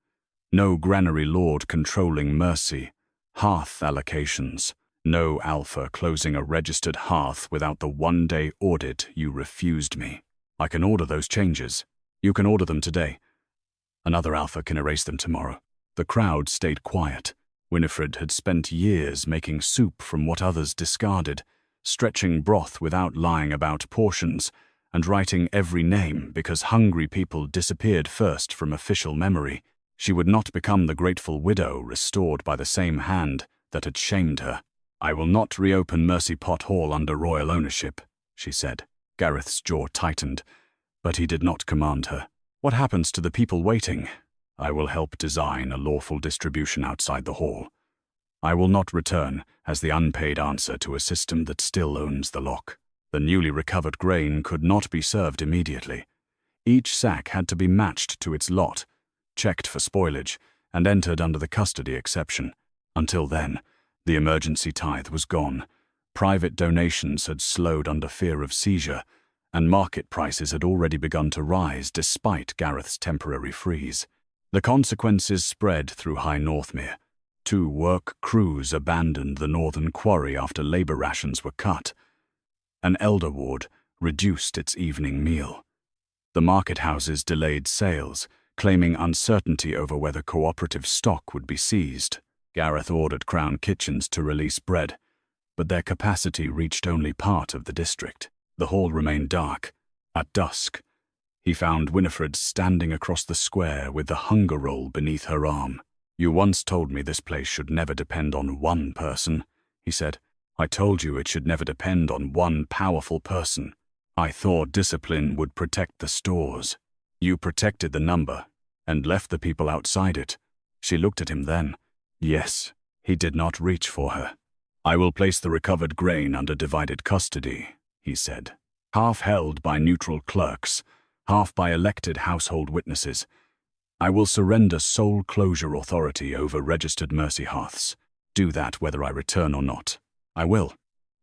no Granary Lord controlling Mercy, hearth allocations, no Alpha closing a registered hearth without the one-day audit you refused me. I can order those changes. You can order them today. Another Alpha can erase them tomorrow. The crowd stayed quiet. Winifred had spent years making soup from what others discarded, stretching broth without lying about portions, and writing every name because hungry people disappeared first from official memory. She would not become the grateful widow restored by the same hand that had shamed her. I will not reopen Mercy Pot Hall under royal ownership, she said. Gareth's jaw tightened, but he did not command her. What happens to the people waiting? I will help design a lawful distribution outside the hall. I will not return as the unpaid answer to a system that still owns the lock. The newly recovered grain could not be served immediately. Each sack had to be matched to its lot, checked for spoilage, and entered under the custody exception. Until then, the emergency tithe was gone. Private donations had slowed under fear of seizure, and market prices had already begun to rise despite Gareth's temporary freeze. The consequences spread through High Northmere. 2 work crews abandoned the northern quarry after labour rations were cut. An elder ward reduced its evening meal. The market houses delayed sales, claiming uncertainty over whether cooperative stock would be seized. Gareth ordered Crown Kitchens to release bread, but their capacity reached only part of the district. The hall remained dark. At dusk, he found Winifred standing across the square with the hunger roll beneath her arm. You once told me this place should never depend on one person, he said. I told you it should never depend on one powerful person. I thought discipline would protect the stores. You protected the number and left the people outside it. She looked at him then. Yes, he did not reach for her. I will place the recovered grain under divided custody, he said. Half held by neutral clerks, half by elected household witnesses. I will surrender sole closure authority over registered mercy hearths. Do that whether I return or not. I will.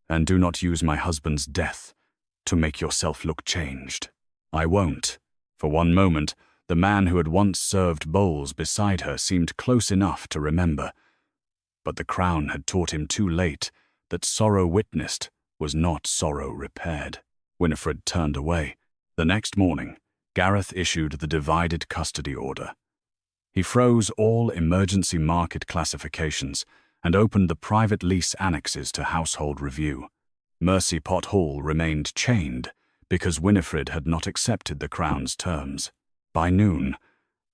And do not use my husband's death to make yourself look changed. I won't. For one moment, the man who had once served bowls beside her seemed close enough to remember. But the crown had taught him too late that sorrow witnessed was not sorrow repaired. Winifred turned away. The next morning, Gareth issued the divided custody order. He froze all emergency market classifications and opened the private lease annexes to household review. Mercy Pot Hall remained chained because Winifred had not accepted the Crown's terms. By noon,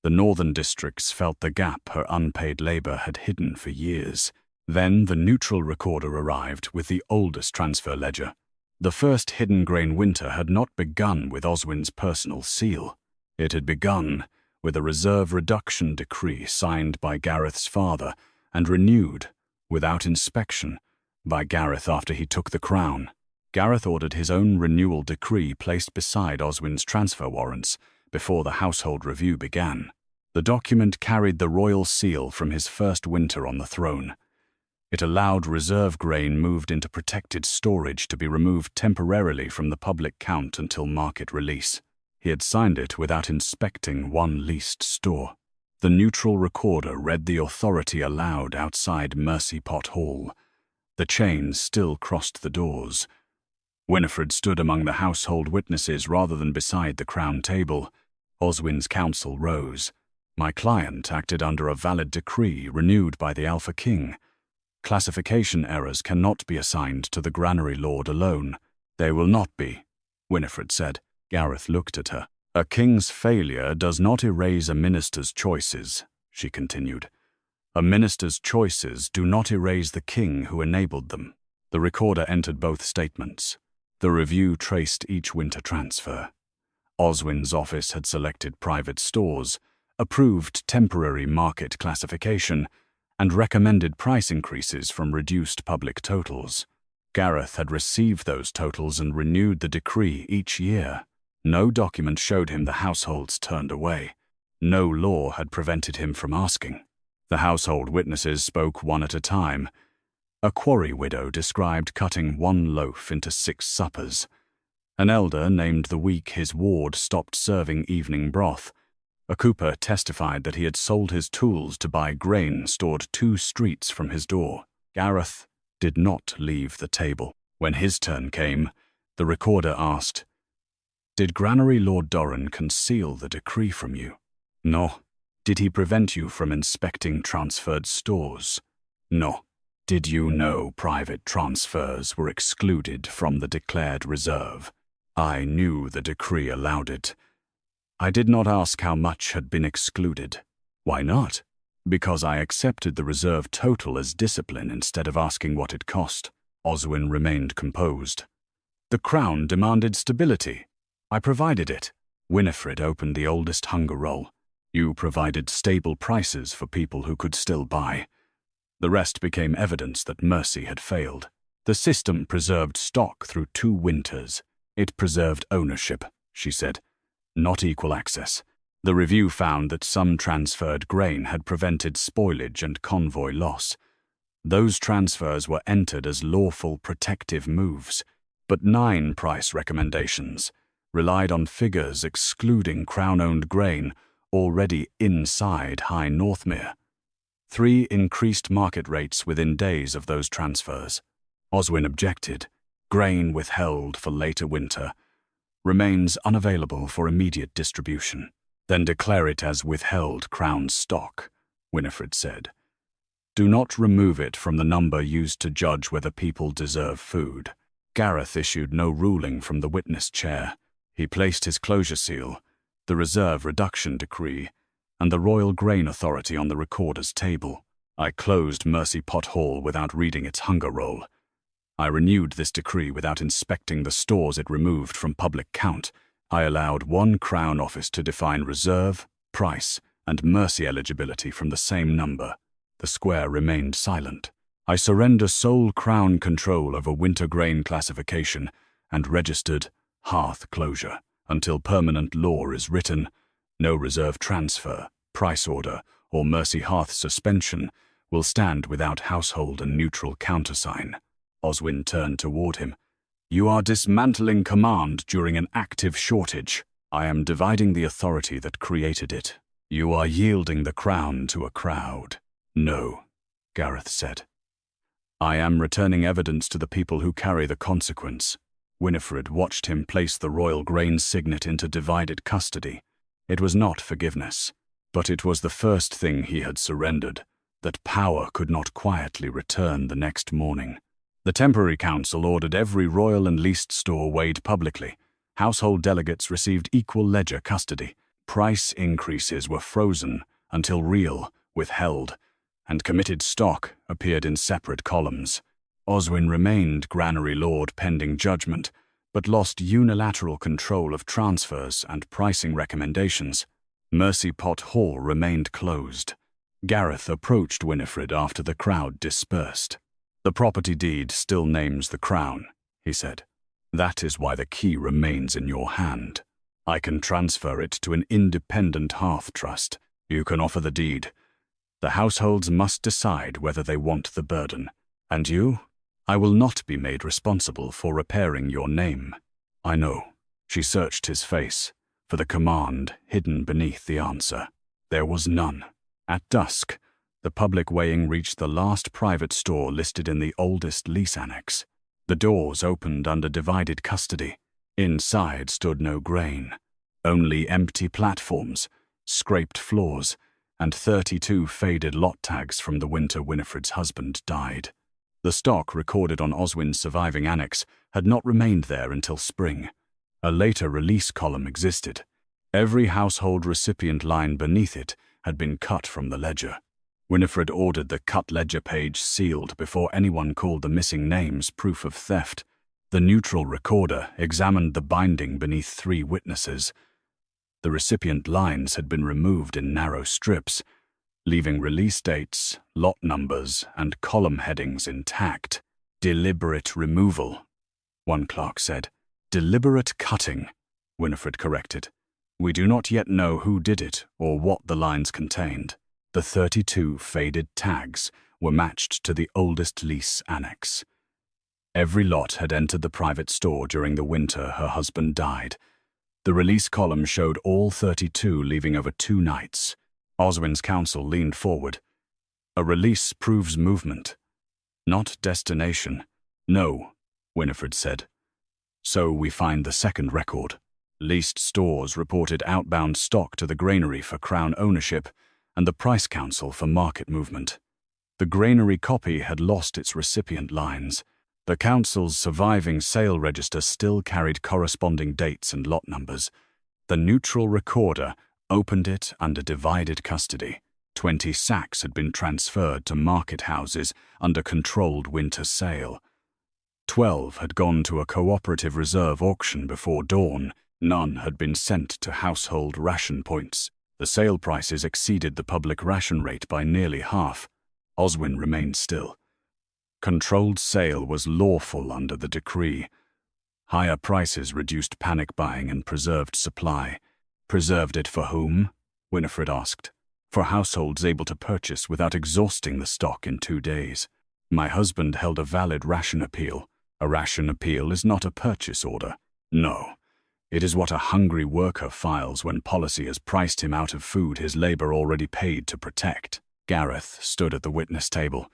the northern districts felt the gap her unpaid labour had hidden for years. Then the neutral recorder arrived with the oldest transfer ledger. The first hidden grain winter had not begun with Oswin's personal seal. It had begun with a reserve reduction decree signed by Gareth's father and renewed, without inspection, by Gareth after he took the crown. Gareth ordered his own renewal decree placed beside Oswin's transfer warrants before the household review began. The document carried the royal seal from his first winter on the throne. It allowed reserve grain moved into protected storage to be removed temporarily from the public count until market release. He had signed it without inspecting one leased store. The neutral recorder read the authority aloud outside Mercy Pot Hall. The chains still crossed the doors. Winifred stood among the household witnesses rather than beside the crown table. Oswin's counsel rose. My client acted under a valid decree renewed by the Alpha King. Classification errors cannot be assigned to the Granary Lord alone. They will not be, Winifred said. Gareth looked at her. A king's failure does not erase a minister's choices, she continued. A minister's choices do not erase the king who enabled them. The recorder entered both statements. The review traced each winter transfer. Oswin's office had selected private stores, approved temporary market classification, and recommended price increases from reduced public totals. Gareth had received those totals and renewed the decree each year. No document showed him the households turned away. No law had prevented him from asking. The household witnesses spoke one at a time. A quarry widow described cutting one loaf into 6 suppers. An elder named the week his ward stopped serving evening broth. A cooper testified that he had sold his tools to buy grain stored 2 streets from his door. Gareth did not leave the table. When his turn came, the recorder asked, "Did Granary Lord Dorran conceal the decree from you?" "No." "Did he prevent you from inspecting transferred stores?" "No." "Did you know private transfers were excluded from the declared reserve?" "I knew the decree allowed it. I did not ask how much had been excluded." "Why not?" "Because I accepted the reserve total as discipline instead of asking what it cost." Oswin remained composed. "The crown demanded stability. I provided it." Winifred opened the oldest hunger roll. "You provided stable prices for people who could still buy." The rest became evidence that Mercy had failed. The system preserved stock through 2 winters. It preserved ownership, she said, not equal access. The review found that some transferred grain had prevented spoilage and convoy loss. Those transfers were entered as lawful protective moves, but 9 price recommendations relied on figures excluding Crown-owned grain already inside High Northmere. 3 increased market rates within days of those transfers. Oswin objected. Grain withheld for later winter remains unavailable for immediate distribution. Then declare it as withheld Crown stock, Winifred said. Do not remove it from the number used to judge whether people deserve food. Gareth issued no ruling from the witness chair. He placed his closure seal, the reserve reduction decree, and the Royal Grain Authority on the recorder's table. I closed Mercy Pot Hall without reading its hunger roll. I renewed this decree without inspecting the stores it removed from public count. I allowed one Crown office to define reserve, price, and mercy eligibility from the same number. The square remained silent. I surrender sole Crown control over winter grain classification and registered hearth closure. Until permanent law is written, no reserve transfer, price order, or mercy hearth suspension will stand without household and neutral countersign. Oswin turned toward him. You are dismantling command during an active shortage. I am dividing the authority that created it. You are yielding the crown to a crowd. No, Gareth said. I am returning evidence to the people who carry the consequence. Winifred watched him place the royal grain signet into divided custody. It was not forgiveness, but it was the first thing he had surrendered, that power could not quietly return the next morning. The temporary council ordered every royal and leased store weighed publicly. Household delegates received equal ledger custody. Price increases were frozen until real withheld, and committed stock appeared in separate columns. Oswin remained Granary Lord pending judgment, but lost unilateral control of transfers and pricing recommendations. Mercy Pot Hall remained closed. Gareth approached Winifred after the crowd dispersed. The property deed still names the crown, he said. That is why the key remains in your hand. I can transfer it to an independent hearth trust. You can offer the deed. The households must decide whether they want the burden. And you? I will not be made responsible for repairing your name. I know. She searched his face for the command hidden beneath the answer. There was none. At dusk, the public weighing reached the last private store listed in the oldest lease annex. The doors opened under divided custody. Inside stood no grain, only empty platforms, scraped floors, and 32 faded lot tags from the winter Winifred's husband died. The stock recorded on Oswin's surviving annex had not remained there until spring. A later release column existed. Every household recipient line beneath it had been cut from the ledger. Winifred ordered the cut ledger page sealed before anyone called the missing names proof of theft. The neutral recorder examined the binding beneath 3 witnesses. The recipient lines had been removed in narrow strips, leaving release dates, lot numbers, and column headings intact. Deliberate removal, one clerk said. Deliberate cutting, Winifred corrected. We do not yet know who did it or what the lines contained. The 32 faded tags were matched to the oldest lease annex. Every lot had entered the private store during the winter her husband died. The release column showed all 32 leaving over 2 nights. Oswin's counsel leaned forward. A release proves movement, not destination. No, Winifred said. So we find the second record. Leased stores reported outbound stock to the granary for crown ownership and the price council for market movement. The granary copy had lost its recipient lines. The council's surviving sale register still carried corresponding dates and lot numbers. The neutral recorder opened it under divided custody. 20 sacks had been transferred to market houses under controlled winter sale. 12 had gone to a cooperative reserve auction before dawn. None had been sent to household ration points. The sale prices exceeded the public ration rate by nearly half. Oswin remained still. Controlled sale was lawful under the decree. Higher prices reduced panic buying and preserved supply. Preserved it for whom? Winifred asked. For households able to purchase without exhausting the stock in 2 days. My husband held a valid ration appeal. A ration appeal is not a purchase order. No. It is what a hungry worker files when policy has priced him out of food his labor already paid to protect. Gareth stood at the witness table,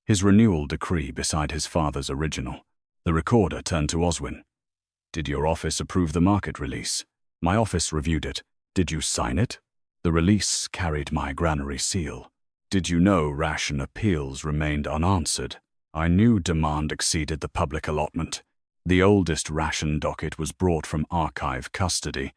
his renewal decree beside his father's original. The recorder turned to Oswin. Did your office approve the market release? My office reviewed it. Did you sign it? The release carried my granary seal. Did you know ration appeals remained unanswered? I knew demand exceeded the public allotment. The oldest ration docket was brought from archive custody.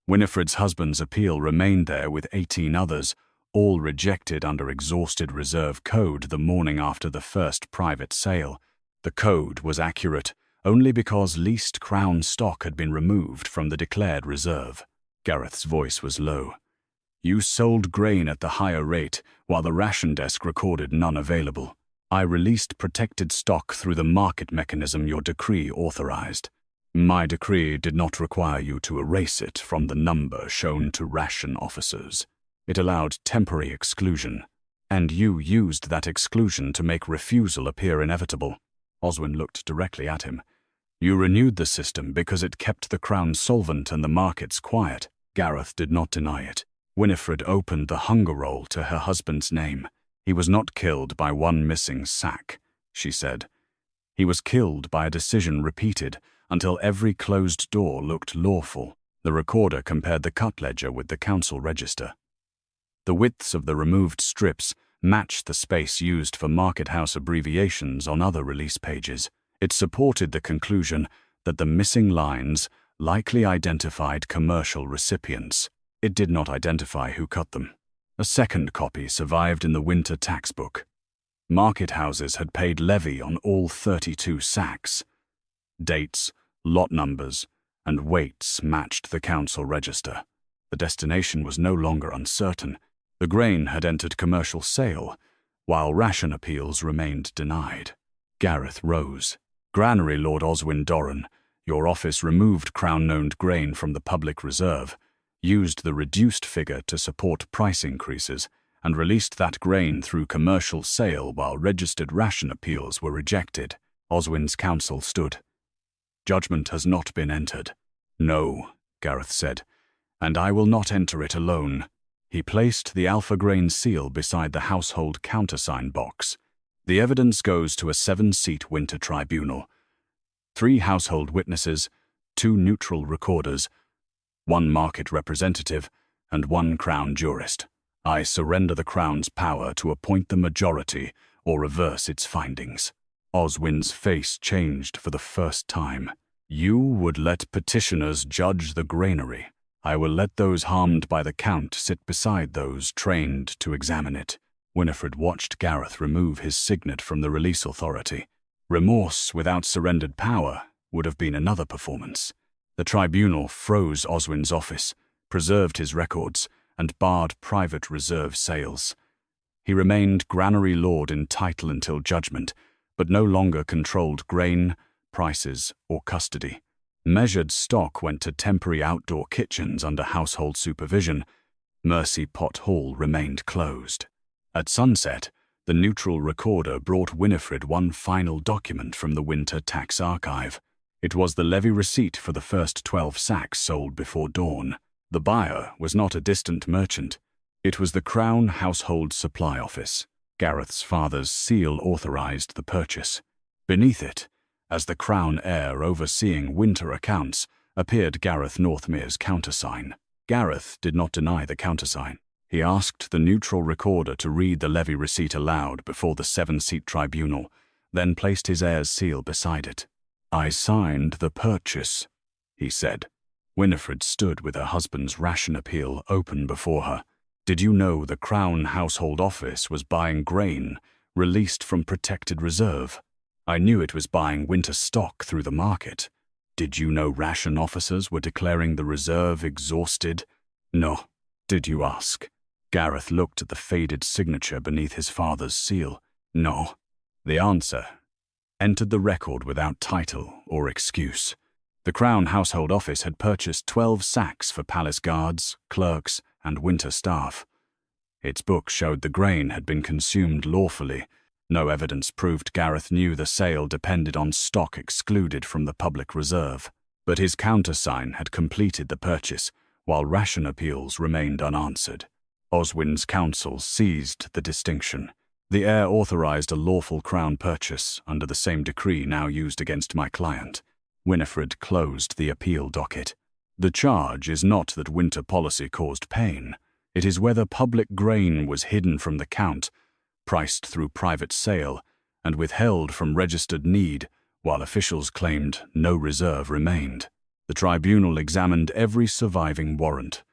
Winifred's husband's appeal remained there with 18 others, all rejected under exhausted reserve code the morning after the first private sale. The code was accurate only because leased crown stock had been removed from the declared reserve. Gareth's voice was low. You sold grain at the higher rate, while the ration desk recorded none available. I released protected stock through the market mechanism your decree authorized. My decree did not require you to erase it from the number shown to ration officers. It allowed temporary exclusion, and you used that exclusion to make refusal appear inevitable. Oswin looked directly at him. You renewed the system because it kept the crown solvent and the markets quiet. Gareth did not deny it. Winifred opened the hunger roll to her husband's name. He was not killed by one missing sack, she said. He was killed by a decision repeated until every closed door looked lawful. The recorder compared the cut ledger with the council register. The widths of the removed strips matched the space used for market house abbreviations on other release pages. It supported the conclusion that the missing lines likely identified commercial recipients. It did not identify who cut them. A second copy survived in the winter tax book. Market houses had paid levy on all 32 sacks. Dates, lot numbers, and weights matched the council register. The destination was no longer uncertain. The grain had entered commercial sale, while ration appeals remained denied. Gareth rose. Granary Lord Oswin Dorran, your office removed Crown-owned grain from the public reserve, used the reduced figure to support price increases, and released that grain through commercial sale while registered ration appeals were rejected. Oswin's counsel stood. Judgment has not been entered. No, Gareth said, and I will not enter it alone. He placed the Alpha Grain seal beside the household countersign box. The evidence goes to a 7-seat winter tribunal. 3 household witnesses, 2 neutral recorders, 1 market representative, and 1 crown jurist. I surrender the crown's power to appoint the majority or reverse its findings. Oswin's face changed for the first time. You would let petitioners judge the granary. I will let those harmed by the count sit beside those trained to examine it. Winifred watched Gareth remove his signet from the release authority. Remorse without surrendered power would have been another performance. The tribunal froze Oswin's office, preserved his records, and barred private reserve sales. He remained Granary Lord in title until judgment, but no longer controlled grain, prices, or custody. Measured stock went to temporary outdoor kitchens under household supervision. Mercy Pot Hall remained closed. At sunset, the neutral recorder brought Winifred one final document from the winter tax archive. It was the levy receipt for the first 12 sacks sold before dawn. The buyer was not a distant merchant. It was the Crown Household Supply Office. Gareth's father's seal authorized the purchase. Beneath it, as the Crown heir overseeing winter accounts, appeared Gareth Northmere's countersign. Gareth did not deny the countersign. He asked the neutral recorder to read the levy receipt aloud before the 7-seat tribunal, then placed his heir's seal beside it. I signed the purchase, he said. Winifred stood with her husband's ration appeal open before her. Did you know the Crown Household Office was buying grain released from protected reserve? I knew it was buying winter stock through the market. Did you know ration officers were declaring the reserve exhausted? No. Did you ask? Gareth looked at the faded signature beneath his father's seal. No. The answer entered the record without title or excuse. The Crown Household Office had purchased 12 sacks for palace guards, clerks, and winter staff. Its book showed the grain had been consumed lawfully. No evidence proved Gareth knew the sale depended on stock excluded from the public reserve. But his countersign had completed the purchase, while ration appeals remained unanswered. Oswin's counsel seized the distinction. The heir authorized a lawful crown purchase under the same decree now used against my client. Winifred closed the appeal docket. The charge is not that winter policy caused pain. It is whether public grain was hidden from the count, priced through private sale, and withheld from registered need, while officials claimed no reserve remained. The tribunal examined every surviving warrant,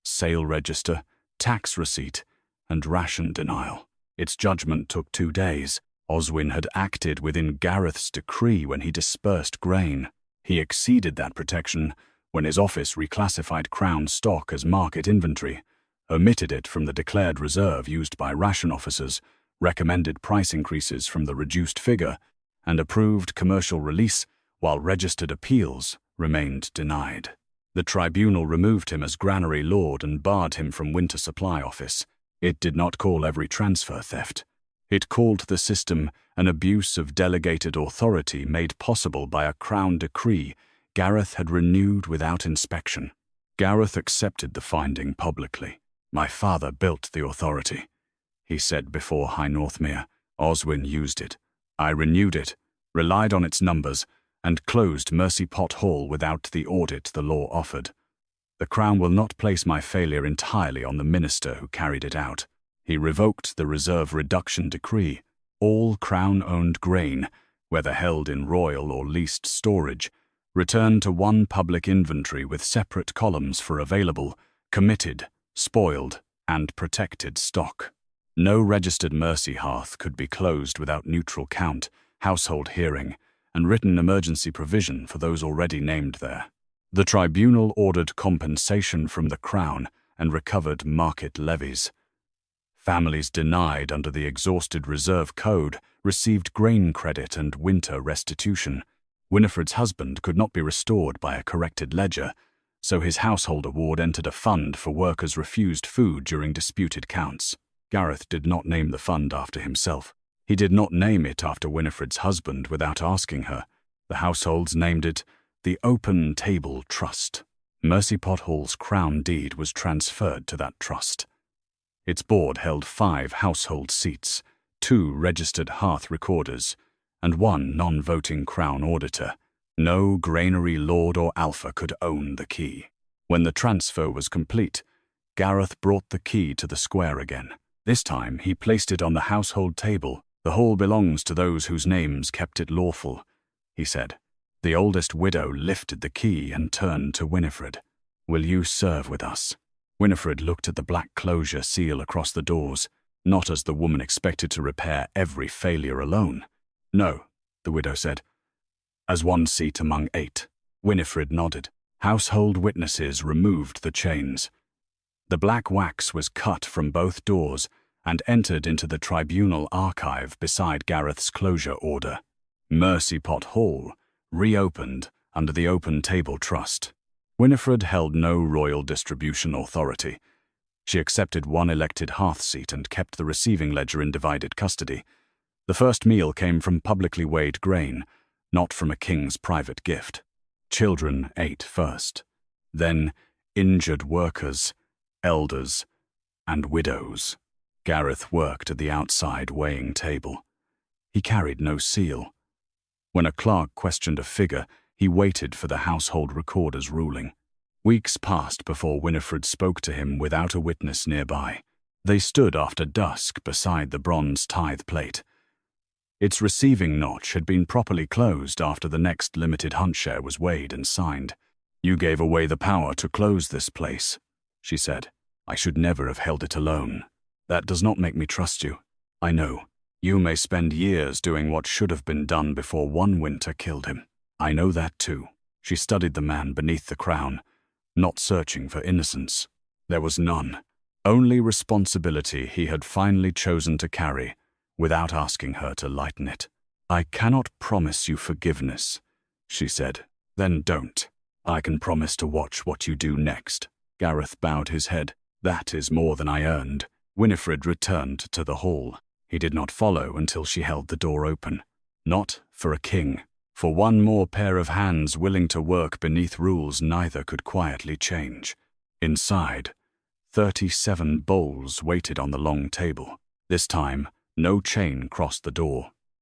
sale register, tax receipt, and ration denial. Its judgment took 2 days. Oswin had acted within Gareth's decree when he dispersed grain. He exceeded that protection when his office reclassified Crown stock as market inventory, omitted it from the declared reserve used by ration officers, recommended price increases from the reduced figure, and approved commercial release while registered appeals remained denied. The tribunal removed him as Granary Lord and barred him from Winter Supply Office. It did not call every transfer theft. It called the system an abuse of delegated authority made possible by a Crown decree Gareth had renewed without inspection. Gareth accepted the finding publicly. "My father built the authority," he said before High Northmere. "Oswin used it. I renewed it, relied on its numbers, and closed Mercy Pot Hall without the audit the law offered. The Crown will not place my failure entirely on the minister who carried it out." He revoked the reserve reduction decree. All Crown-owned grain, whether held in royal or leased storage, returned to one public inventory with separate columns for available, committed, spoiled, and protected stock. No registered mercy hearth could be closed without neutral count, household hearing, and written emergency provision for those already named there. The tribunal ordered compensation from the Crown and recovered market levies. Families denied under the exhausted reserve code received grain credit and winter restitution. Winifred's husband could not be restored by a corrected ledger, so his household award entered a fund for workers refused food during disputed counts. Gareth did not name the fund after himself. He did not name it after Winifred's husband without asking her. The households named it the Open Table Trust. Mercy Pot Hall's Crown deed was transferred to that trust. Its board held 5 household seats, 2 registered hearth recorders, and 1 non-voting Crown auditor. No Granary Lord or Alpha could own the key. When the transfer was complete, Gareth brought the key to the square again. This time he placed it on the household table. "The hall belongs to those whose names kept it lawful," he said. The oldest widow lifted the key and turned to Winifred. "Will you serve with us?" Winifred looked at the black closure seal across the doors, not as the woman expected to repair every failure alone. "No," the widow said. "As one seat among 8. Winifred nodded. Household witnesses removed the chains. The black wax was cut from both doors and entered into the tribunal archive beside Gareth's closure order. Mercy Pot Hall reopened under the Open Table Trust. Winifred held no royal distribution authority. She accepted 1 elected hearth seat and kept the receiving ledger in divided custody. The first meal came from publicly weighed grain, not from a king's private gift. Children ate first, then injured workers, elders, and widows. Gareth worked at the outside weighing table. He carried no seal. When a clerk questioned a figure, he waited for the household recorder's ruling. Weeks passed before Winifred spoke to him without a witness nearby. They stood after dusk beside the bronze tithe plate. Its receiving notch had been properly closed after the next limited hunt share was weighed and signed. "You gave away the power to close this place," she said. "I should never have held it alone. That does not make me trust you. I know. You may spend years doing what should have been done before one winter killed him. I know that too." She studied the man beneath the crown, not searching for innocence. There was none. Only responsibility he had finally chosen to carry, without asking her to lighten it. "I cannot promise you forgiveness," she said. "Then don't. I can promise to watch what you do next." Gareth bowed his head. "That is more than I earned." Winifred returned to the hall. He did not follow until she held the door open. Not for a king. For one more pair of hands willing to work beneath rules neither could quietly change. Inside, 37 bowls waited on the long table. This time, no chain crossed the door.